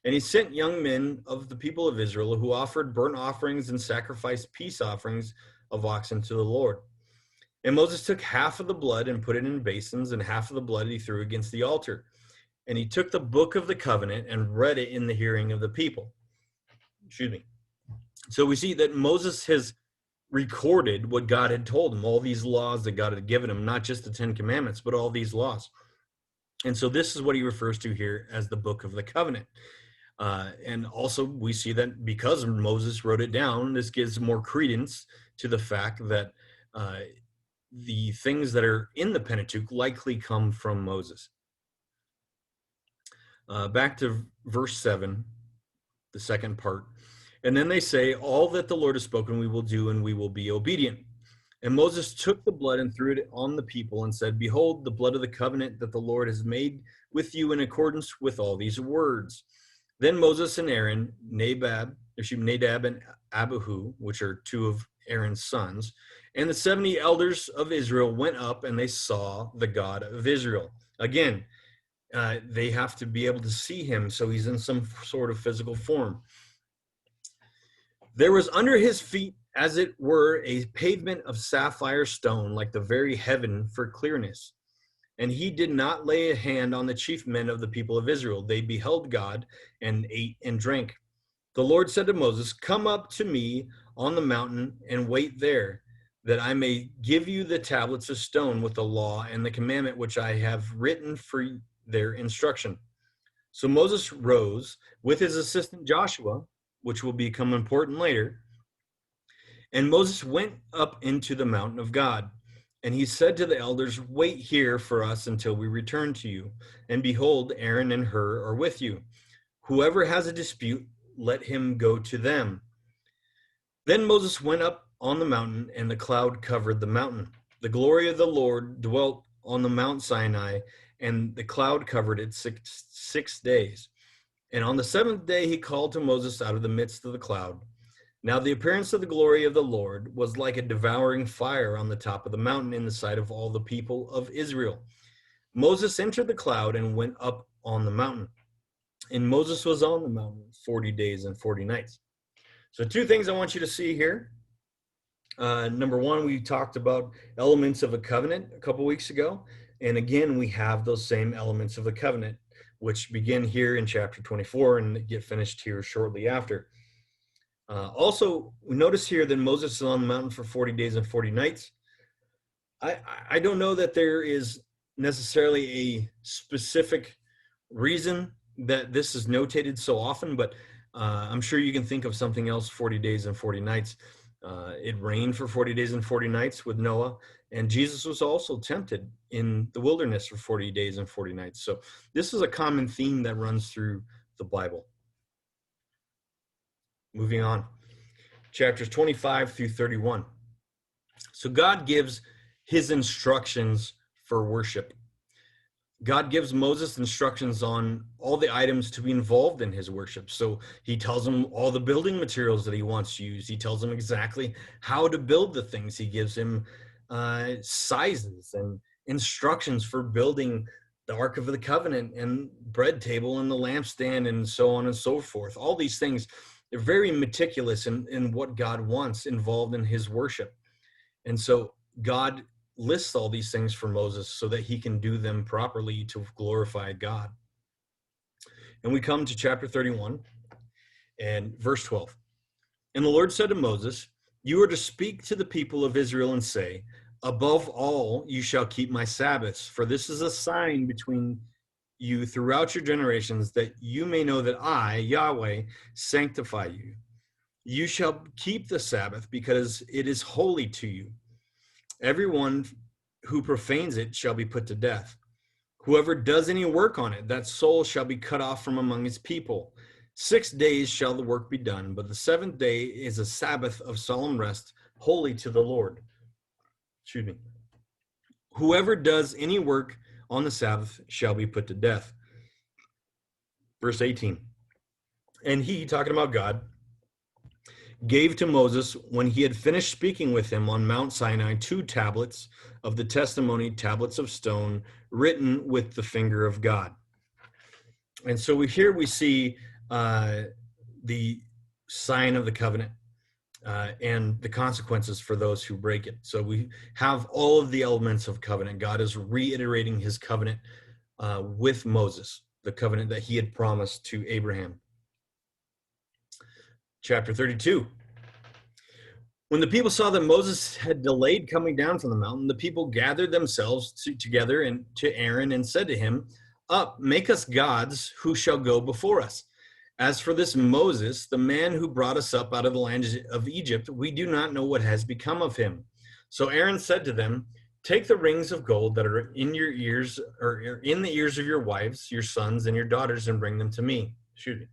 And he sent young men of the people of Israel who offered burnt offerings and sacrificed peace offerings of oxen to the Lord. And Moses took half of the blood and put it in basins, and half of the blood he threw against the altar. And he took the book of the covenant and read it in the hearing of the people. Excuse me. So we see that Moses has recorded what God had told him, all these laws that God had given him, not just the 10 Commandments, but all these laws. And so this is what he refers to here as the book of the covenant. And also we see that because Moses wrote it down, this gives more credence to the fact that the things that are in the Pentateuch likely come from Moses. Back to verse 7, the second part. And then they say, all that the Lord has spoken we will do, and we will be obedient. And Moses took the blood and threw it on the people and said, behold, the blood of the covenant that the Lord has made with you in accordance with all these words. Then Moses and Aaron, Nadab and Abihu, which are two of Aaron's sons, and the 70 elders of Israel went up, and they saw the God of Israel. Again, they have to be able to see him, so he's in some sort of physical form. There was under his feet, as it were, a pavement of sapphire stone, like the very heaven for clearness. And he did not lay a hand on the chief men of the people of Israel. They beheld God and ate and drank. The Lord said to Moses, come up to me on the mountain and wait there, that I may give you the tablets of stone with the law and the commandment which I have written for their instruction. So Moses rose with his assistant Joshua, which will become important later. And Moses went up into the mountain of God. And he said to the elders, wait here for us until we return to you. And behold, Aaron and Hur are with you. Whoever has a dispute, let him go to them. Then Moses went up on the mountain, and the cloud covered the mountain. The glory of the Lord dwelt on the Mount Sinai, and the cloud covered it 6 days. And on the seventh day he called to Moses out of the midst of the cloud. Now the appearance of the glory of the Lord was like a devouring fire on the top of the mountain in the sight of all the people of Israel. Moses entered the cloud and went up on the mountain. And Moses was on the mountain 40 days and 40 nights. So two things I want you to see here. Number one, we talked about elements of a covenant a couple weeks ago. And again, we have those same elements of the covenant, which begin here in chapter 24 and get finished here shortly after. Also, we notice here that Moses is on the mountain for 40 days and 40 nights. I don't know that there is necessarily a specific reason that this is notated so often, but I'm sure you can think of something else, 40 days and 40 nights. It rained for 40 days and 40 nights with Noah, and Jesus was also tempted in the wilderness for 40 days and 40 nights. So this is a common theme that runs through the Bible. Moving on, chapters 25 through 31. So God gives his instructions for worship. God gives Moses instructions on all the items to be involved in his worship. So he tells him all the building materials that he wants to use. He tells him exactly how to build the things. He gives him sizes and instructions for building the Ark of the Covenant and bread table and the lampstand and so on and so forth. All these things, they're very meticulous in what God wants involved in his worship. And so God lists all these things for Moses so that he can do them properly to glorify God. And we come to chapter 31 and verse 12. And the Lord said to Moses, you are to speak to the people of Israel and say, above all, you shall keep my Sabbaths, for this is a sign between you throughout your generations, that you may know that I, Yahweh, sanctify you. You shall keep the Sabbath because it is holy to you. Everyone who profanes it shall be put to death. Whoever does any work on it, that soul shall be cut off from among his people. 6 days shall the work be done, but the seventh day is a Sabbath of solemn rest, holy to the Lord. Excuse me. Whoever does any work on the Sabbath shall be put to death. Verse 18. And he, talking about God, gave to Moses, when he had finished speaking with him on Mount Sinai, 2 tablets of the testimony, tablets of stone, written with the finger of God. And so here we see the sign of the covenant and the consequences for those who break it. So we have all of the elements of covenant. God is reiterating his covenant with Moses, the covenant that he had promised to Abraham. Chapter 32. When the people saw that Moses had delayed coming down from the mountain, the people gathered themselves together and to Aaron and said to him, up, make us gods who shall go before us. As for this Moses, the man who brought us up out of the land of Egypt, we do not know what has become of him. So Aaron said to them, take the rings of gold that are in your ears, or in the ears of your wives, your sons, and your daughters, and bring them to me. Excuse me.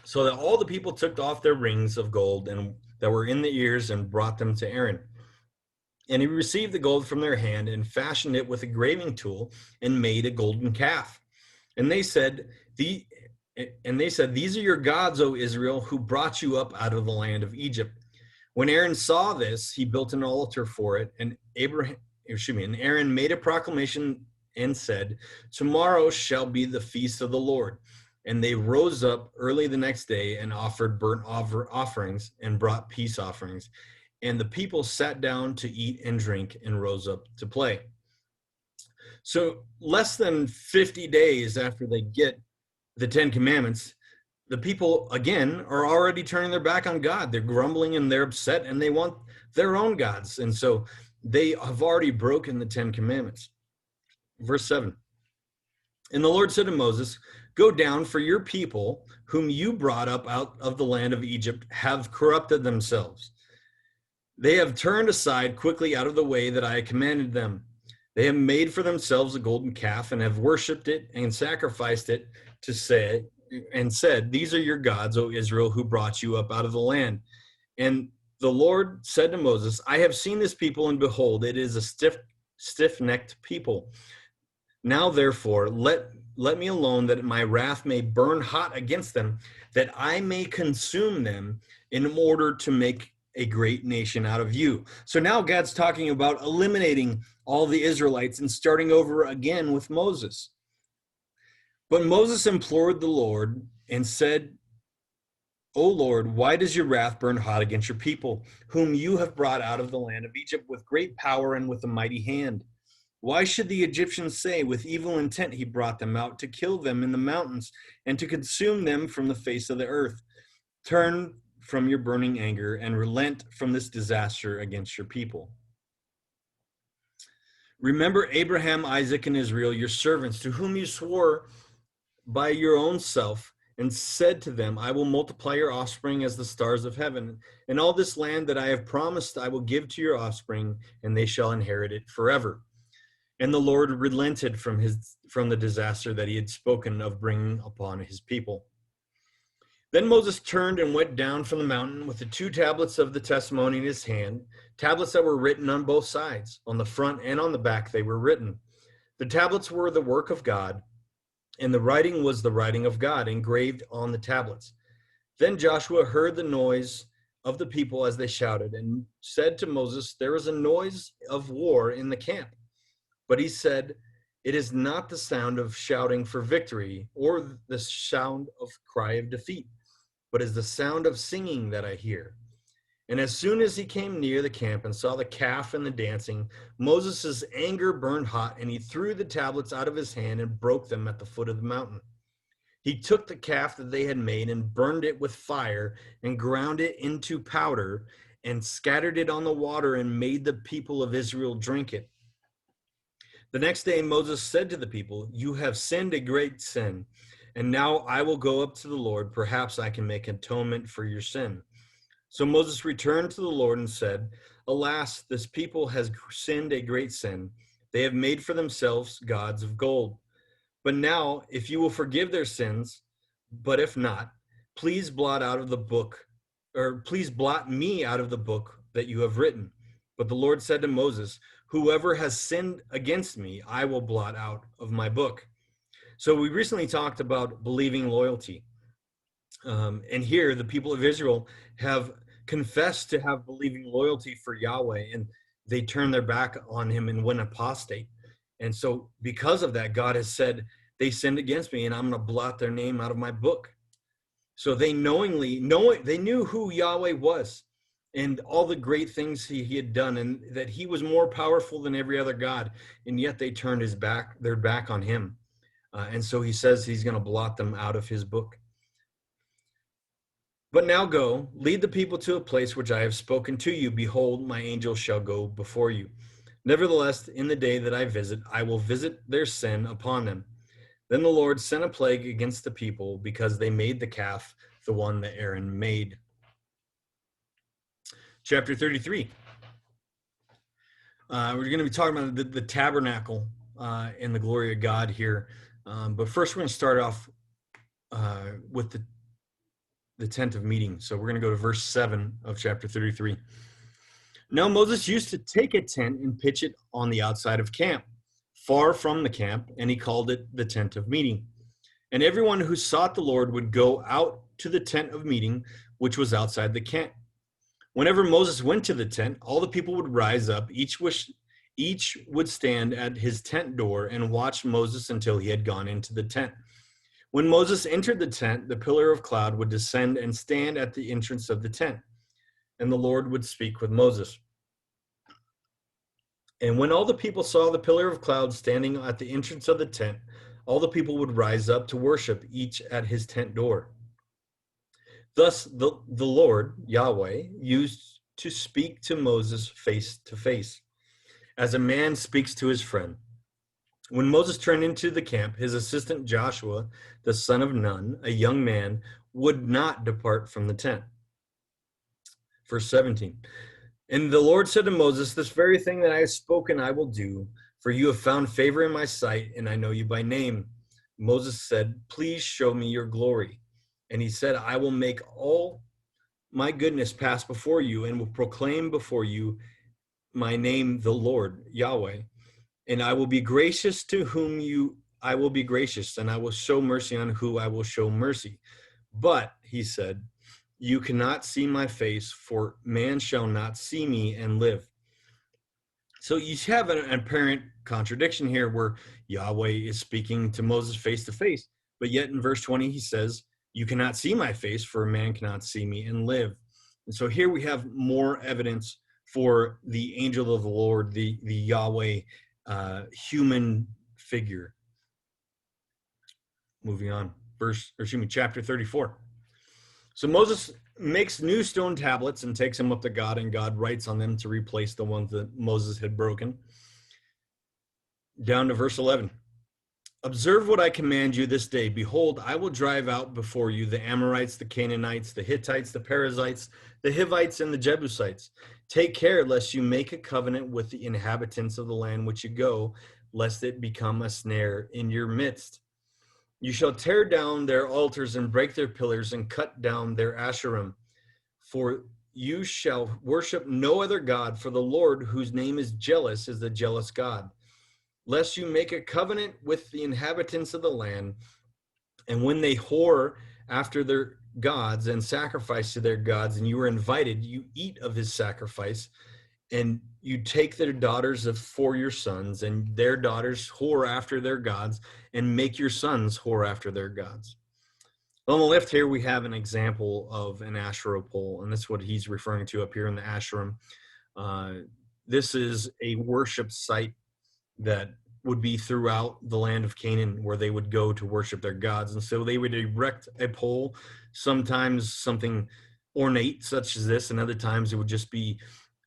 So that all the people took off their rings of gold and that were in the ears and brought them to Aaron. And he received the gold from their hand and fashioned it with a graving tool and made a golden calf. And they said, these are your gods, O Israel, who brought you up out of the land of Egypt. When Aaron saw this, he built an altar for it, and Aaron made a proclamation and said, tomorrow shall be the feast of the Lord. And they rose up early the next day and offered burnt offerings and brought peace offerings. And the people sat down to eat and drink and rose up to play. So less than 50 days after they get the 10 Commandments, the people, again, are already turning their back on God. They're grumbling and they're upset and they want their own gods. And so they have already broken the 10 Commandments. Verse 7. And the Lord said to Moses, go down, for your people, whom you brought up out of the land of Egypt, have corrupted themselves. They have turned aside quickly out of the way that I commanded them. They have made for themselves a golden calf and have worshipped it and sacrificed it to say, and said, these are your gods, O Israel, who brought you up out of the land. And the Lord said to Moses, I have seen this people, and behold, it is a stiff-necked people. Now, therefore, let me alone, that my wrath may burn hot against them, that I may consume them in order to make a great nation out of you. So now God's talking about eliminating all the Israelites and starting over again with Moses. But Moses implored the Lord and said, O Lord, why does your wrath burn hot against your people, whom you have brought out of the land of Egypt with great power and with a mighty hand? Why should the Egyptians say, with evil intent he brought them out, to kill them in the mountains and to consume them from the face of the earth? Turn from your burning anger and relent from this disaster against your people. Remember Abraham, Isaac, and Israel, your servants, to whom you swore by your own self and said to them, I will multiply your offspring as the stars of heaven, and all this land that I have promised I will give to your offspring, and they shall inherit it forever. And the Lord relented from the disaster that he had spoken of bringing upon his people. Then Moses turned and went down from the mountain with the 2 tablets of the testimony in his hand, tablets that were written on both sides. On the front and on the back they were written. The tablets were the work of God, and the writing was the writing of God engraved on the tablets. Then Joshua heard the noise of the people as they shouted and said to Moses, "There is a noise of war in the camp." But he said, "It is not the sound of shouting for victory or the sound of cry of defeat, but is the sound of singing that I hear." And as soon as he came near the camp and saw the calf and the dancing, Moses' anger burned hot, and he threw the tablets out of his hand and broke them at the foot of the mountain. He took the calf that they had made and burned it with fire and ground it into powder and scattered it on the water and made the people of Israel drink it. The next day Moses said to the people, "You have sinned a great sin, and now I will go up to the Lord. Perhaps I can make atonement for your sin." So Moses returned to the Lord and said, "Alas, this people has sinned a great sin. They have made for themselves gods of gold. But now, if you will forgive their sins, but if not, please blot me out of the book that you have written." But the Lord said to Moses, "Whoever has sinned against me, I will blot out of my book." So we recently talked about believing loyalty. And here, the people of Israel have confessed to have believing loyalty for Yahweh, and they turn their back on him and went apostate. And so because of that, God has said, they sinned against me, and I'm going to blot their name out of my book. So they they knew who Yahweh was and all the great things he had done, and that he was more powerful than every other God. And yet they turned their back on him. And so he says he's going to blot them out of his book. "But now go, lead the people to a place which I have spoken to you. Behold, my angel shall go before you. Nevertheless, in the day that I visit, I will visit their sin upon them." Then the Lord sent a plague against the people because they made the calf, the one that Aaron made. Chapter 33. We're going to be talking about the tabernacle and the glory of God here. But first, we're going to start off with the tent of meeting. So we're going to go to verse 7 of chapter 33. "Now Moses used to take a tent and pitch it on the outside of camp, far from the camp, and he called it the tent of meeting. And everyone who sought the Lord would go out to the tent of meeting, which was outside the camp. Whenever Moses went to the tent, all the people would rise up, each would stand at his tent door and watch Moses until he had gone into the tent. When Moses entered the tent, the pillar of cloud would descend and stand at the entrance of the tent, and the Lord would speak with Moses. And when all the people saw the pillar of cloud standing at the entrance of the tent, all the people would rise up to worship, each at his tent door. Thus the Lord, Yahweh, used to speak to Moses face to face, as a man speaks to his friend. When Moses turned into the camp, his assistant Joshua, the son of Nun, a young man, would not depart from the tent." Verse 17. "And the Lord said to Moses, this very thing that I have spoken I will do, for you have found favor in my sight, and I know you by name." Moses said, "Please show me your glory." And he said, "I will make all my goodness pass before you, and will proclaim before you my name, the Lord, Yahweh. And I will be gracious to whom I will be gracious, and I will show mercy on who I will show mercy. But," he said, "you cannot see my face, for man shall not see me and live." So you have an apparent contradiction here where Yahweh is speaking to Moses face to face, but yet in verse 20 he says, "You cannot see my face, for a man cannot see me and live." And so here we have more evidence for the angel of the Lord, the Yahweh human figure. Moving on, chapter 34. "So Moses makes new stone tablets and takes them up to God, and God writes on them to replace the ones that Moses had broken." Down to verse 11. "Observe what I command you this day. Behold, I will drive out before you the Amorites, the Canaanites, the Hittites, the Perizzites, the Hivites, and the Jebusites. Take care lest you make a covenant with the inhabitants of the land which you go, lest it become a snare in your midst. You shall tear down their altars and break their pillars and cut down their Asherim. For you shall worship no other God, for the Lord, whose name is jealous, is the jealous God. lest you make a covenant with the inhabitants of the land, and when they whore after their gods and sacrifice to their gods, and you are invited, you eat of his sacrifice, and you take their daughters for your sons, and their daughters whore after their gods, and make your sons whore after their gods. On the left here, we have an example of an Asherah pole, and that's what he's referring to up here in the Asherim. This is a worship site that would be throughout the land of Canaan where they would go to worship their gods. And so they would erect a pole, sometimes something ornate such as this, and other times it would just be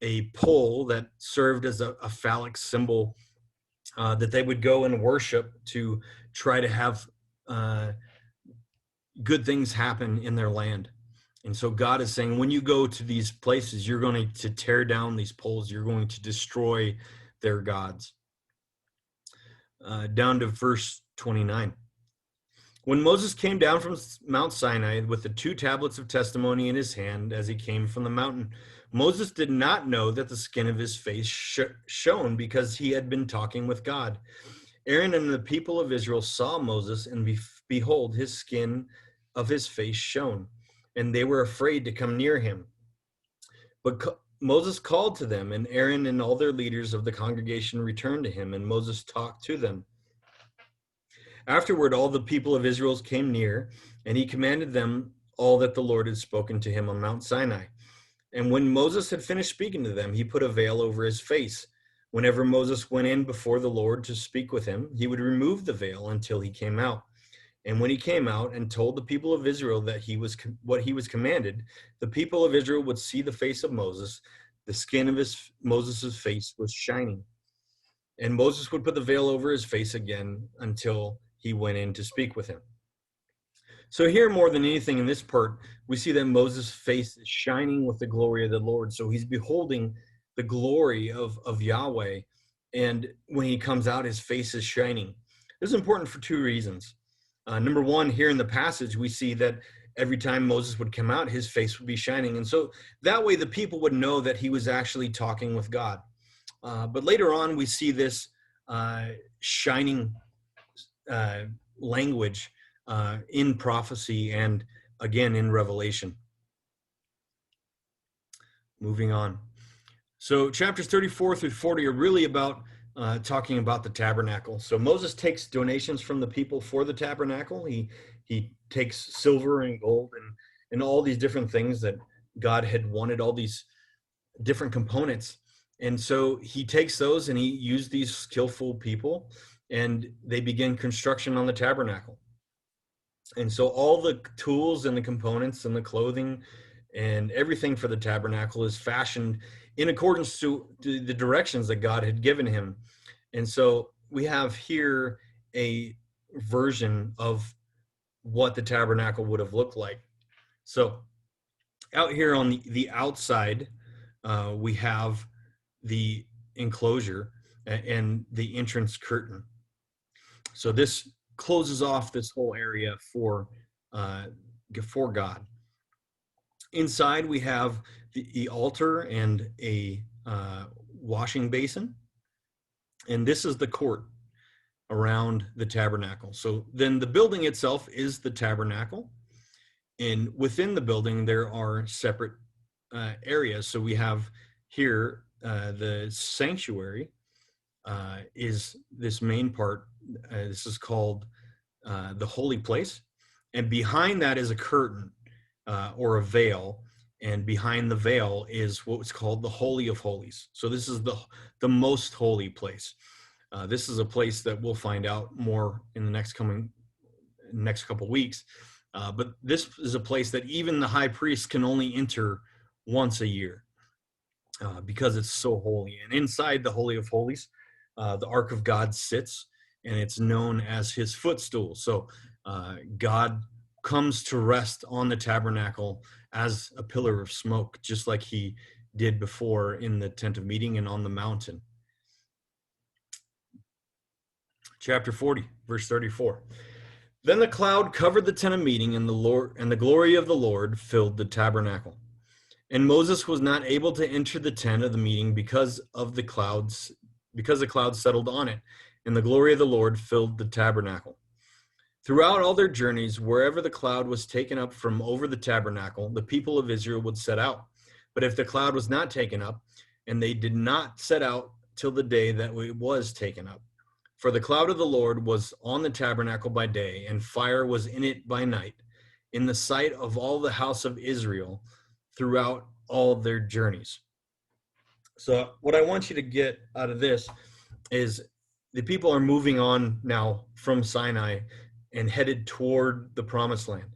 a pole that served as a phallic symbol that they would go and worship to try to have good things happen in their land. And so God is saying, when you go to these places, you're going to tear down these poles. You're going to destroy their gods. Down to verse 29. When Moses came down from Mount Sinai with the 2 tablets of testimony in his hand as he came from the mountain, Moses did not know that the skin of his face shone because he had been talking with God. Aaron and the people of Israel saw Moses, and behold, his skin of his face shone, and they were afraid to come near him. But Moses called to them, and Aaron and all their leaders of the congregation returned to him, and Moses talked to them. Afterward, all the people of Israel came near, and he commanded them all that the Lord had spoken to him on Mount Sinai. And when Moses had finished speaking to them, he put a veil over his face. Whenever Moses went in before the Lord to speak with him, he would remove the veil until he came out. And when he came out and told the people of Israel that what he was commanded, the people of Israel would see the face of Moses. The skin of Moses' face was shining. And Moses would put the veil over his face again until he went in to speak with him. So here, more than anything in this part, we see that Moses' face is shining with the glory of the Lord. So he's beholding the glory of Yahweh. And when he comes out, his face is shining. This is important for 2 reasons. Number one, here in the passage, we see that every time Moses would come out, his face would be shining. And so that way the people would know that he was actually talking with God. But later on, we see this shining language in prophecy and again in Revelation. Moving on. So chapters 34 through 40 are really about talking about the tabernacle. So Moses takes donations from the people for the tabernacle. He takes silver and gold and all these different things that God had wanted, all these different components. And so he takes those and he used these skillful people, and they begin construction on the tabernacle. And so all the tools and the components and the clothing and everything for the tabernacle is fashioned in accordance to the directions that God had given him. And so we have here a version of what the tabernacle would have looked like. So out here on the outside, we have the enclosure and the entrance curtain. So this closes off this whole area for God. Inside, we have the altar and a washing basin. And this is the court around the tabernacle. So then the building itself is the tabernacle. And within the building, there are separate areas. So we have here the sanctuary is this main part. This is called the holy place. And behind that is a curtain or a veil. And behind the veil is what's called the Holy of Holies. So this is the most holy place. This is a place that we'll find out more in the next couple weeks. But this is a place that even the high priest can only enter once a year because it's so holy. And inside the Holy of Holies, the Ark of God sits, and it's known as his footstool. So God comes to rest on the tabernacle as a pillar of smoke, just like he did before in the tent of meeting and on the mountain. Chapter 40, verse 34. Then the cloud covered the tent of meeting, and the glory of the Lord filled the tabernacle. And Moses was not able to enter the tent of the meeting because the cloud settled on it, and the glory of the Lord filled the tabernacle. Throughout all their journeys, wherever the cloud was taken up from over the tabernacle, the people of Israel would set out. But if the cloud was not taken up, and they did not set out till the day that it was taken up. For the cloud of the Lord was on the tabernacle by day, and fire was in it by night, in the sight of all the house of Israel throughout all their journeys. So what I want you to get out of this is the people are moving on now from Sinai and headed toward the promised land.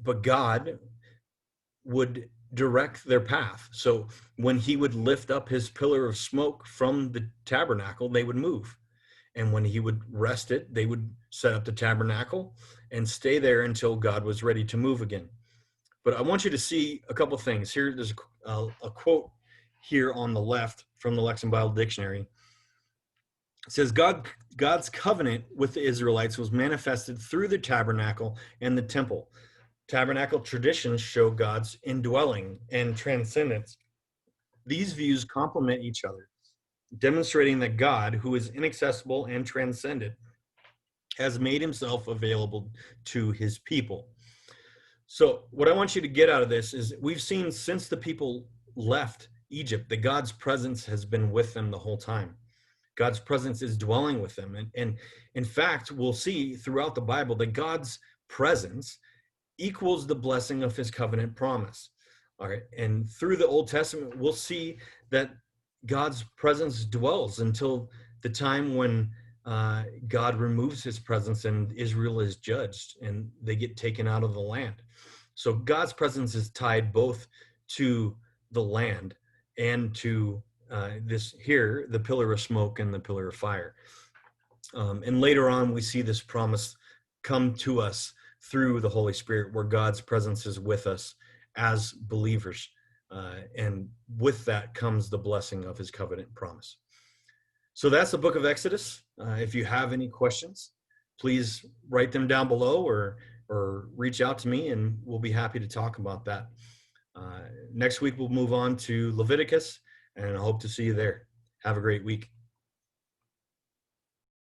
But God would direct their path. So when he would lift up his pillar of smoke from the tabernacle, they would move. And when he would rest it, they would set up the tabernacle and stay there until God was ready to move again. But I want you to see a couple things. Here, there's a quote here on the left from the Lexham Bible Dictionary. It says, God's covenant with the Israelites was manifested through the tabernacle and the temple. Tabernacle traditions show God's indwelling and transcendence. These views complement each other, demonstrating that God, who is inaccessible and transcendent, has made himself available to his people. So what I want you to get out of this is we've seen since the people left Egypt that God's presence has been with them the whole time. God's presence is dwelling with them. And in fact, we'll see throughout the Bible that God's presence equals the blessing of his covenant promise. All right. And through the Old Testament, we'll see that God's presence dwells until the time when God removes his presence and Israel is judged and they get taken out of the land. So God's presence is tied both to the land and to this here, the pillar of smoke and the pillar of fire. And later on, we see this promise come to us through the Holy Spirit, where God's presence is with us as believers. And with that comes the blessing of his covenant promise. So that's the book of Exodus. If you have any questions, please write them down below or reach out to me and we'll be happy to talk about that. Next week, we'll move on to Leviticus, and I hope to see you there. Have a great week.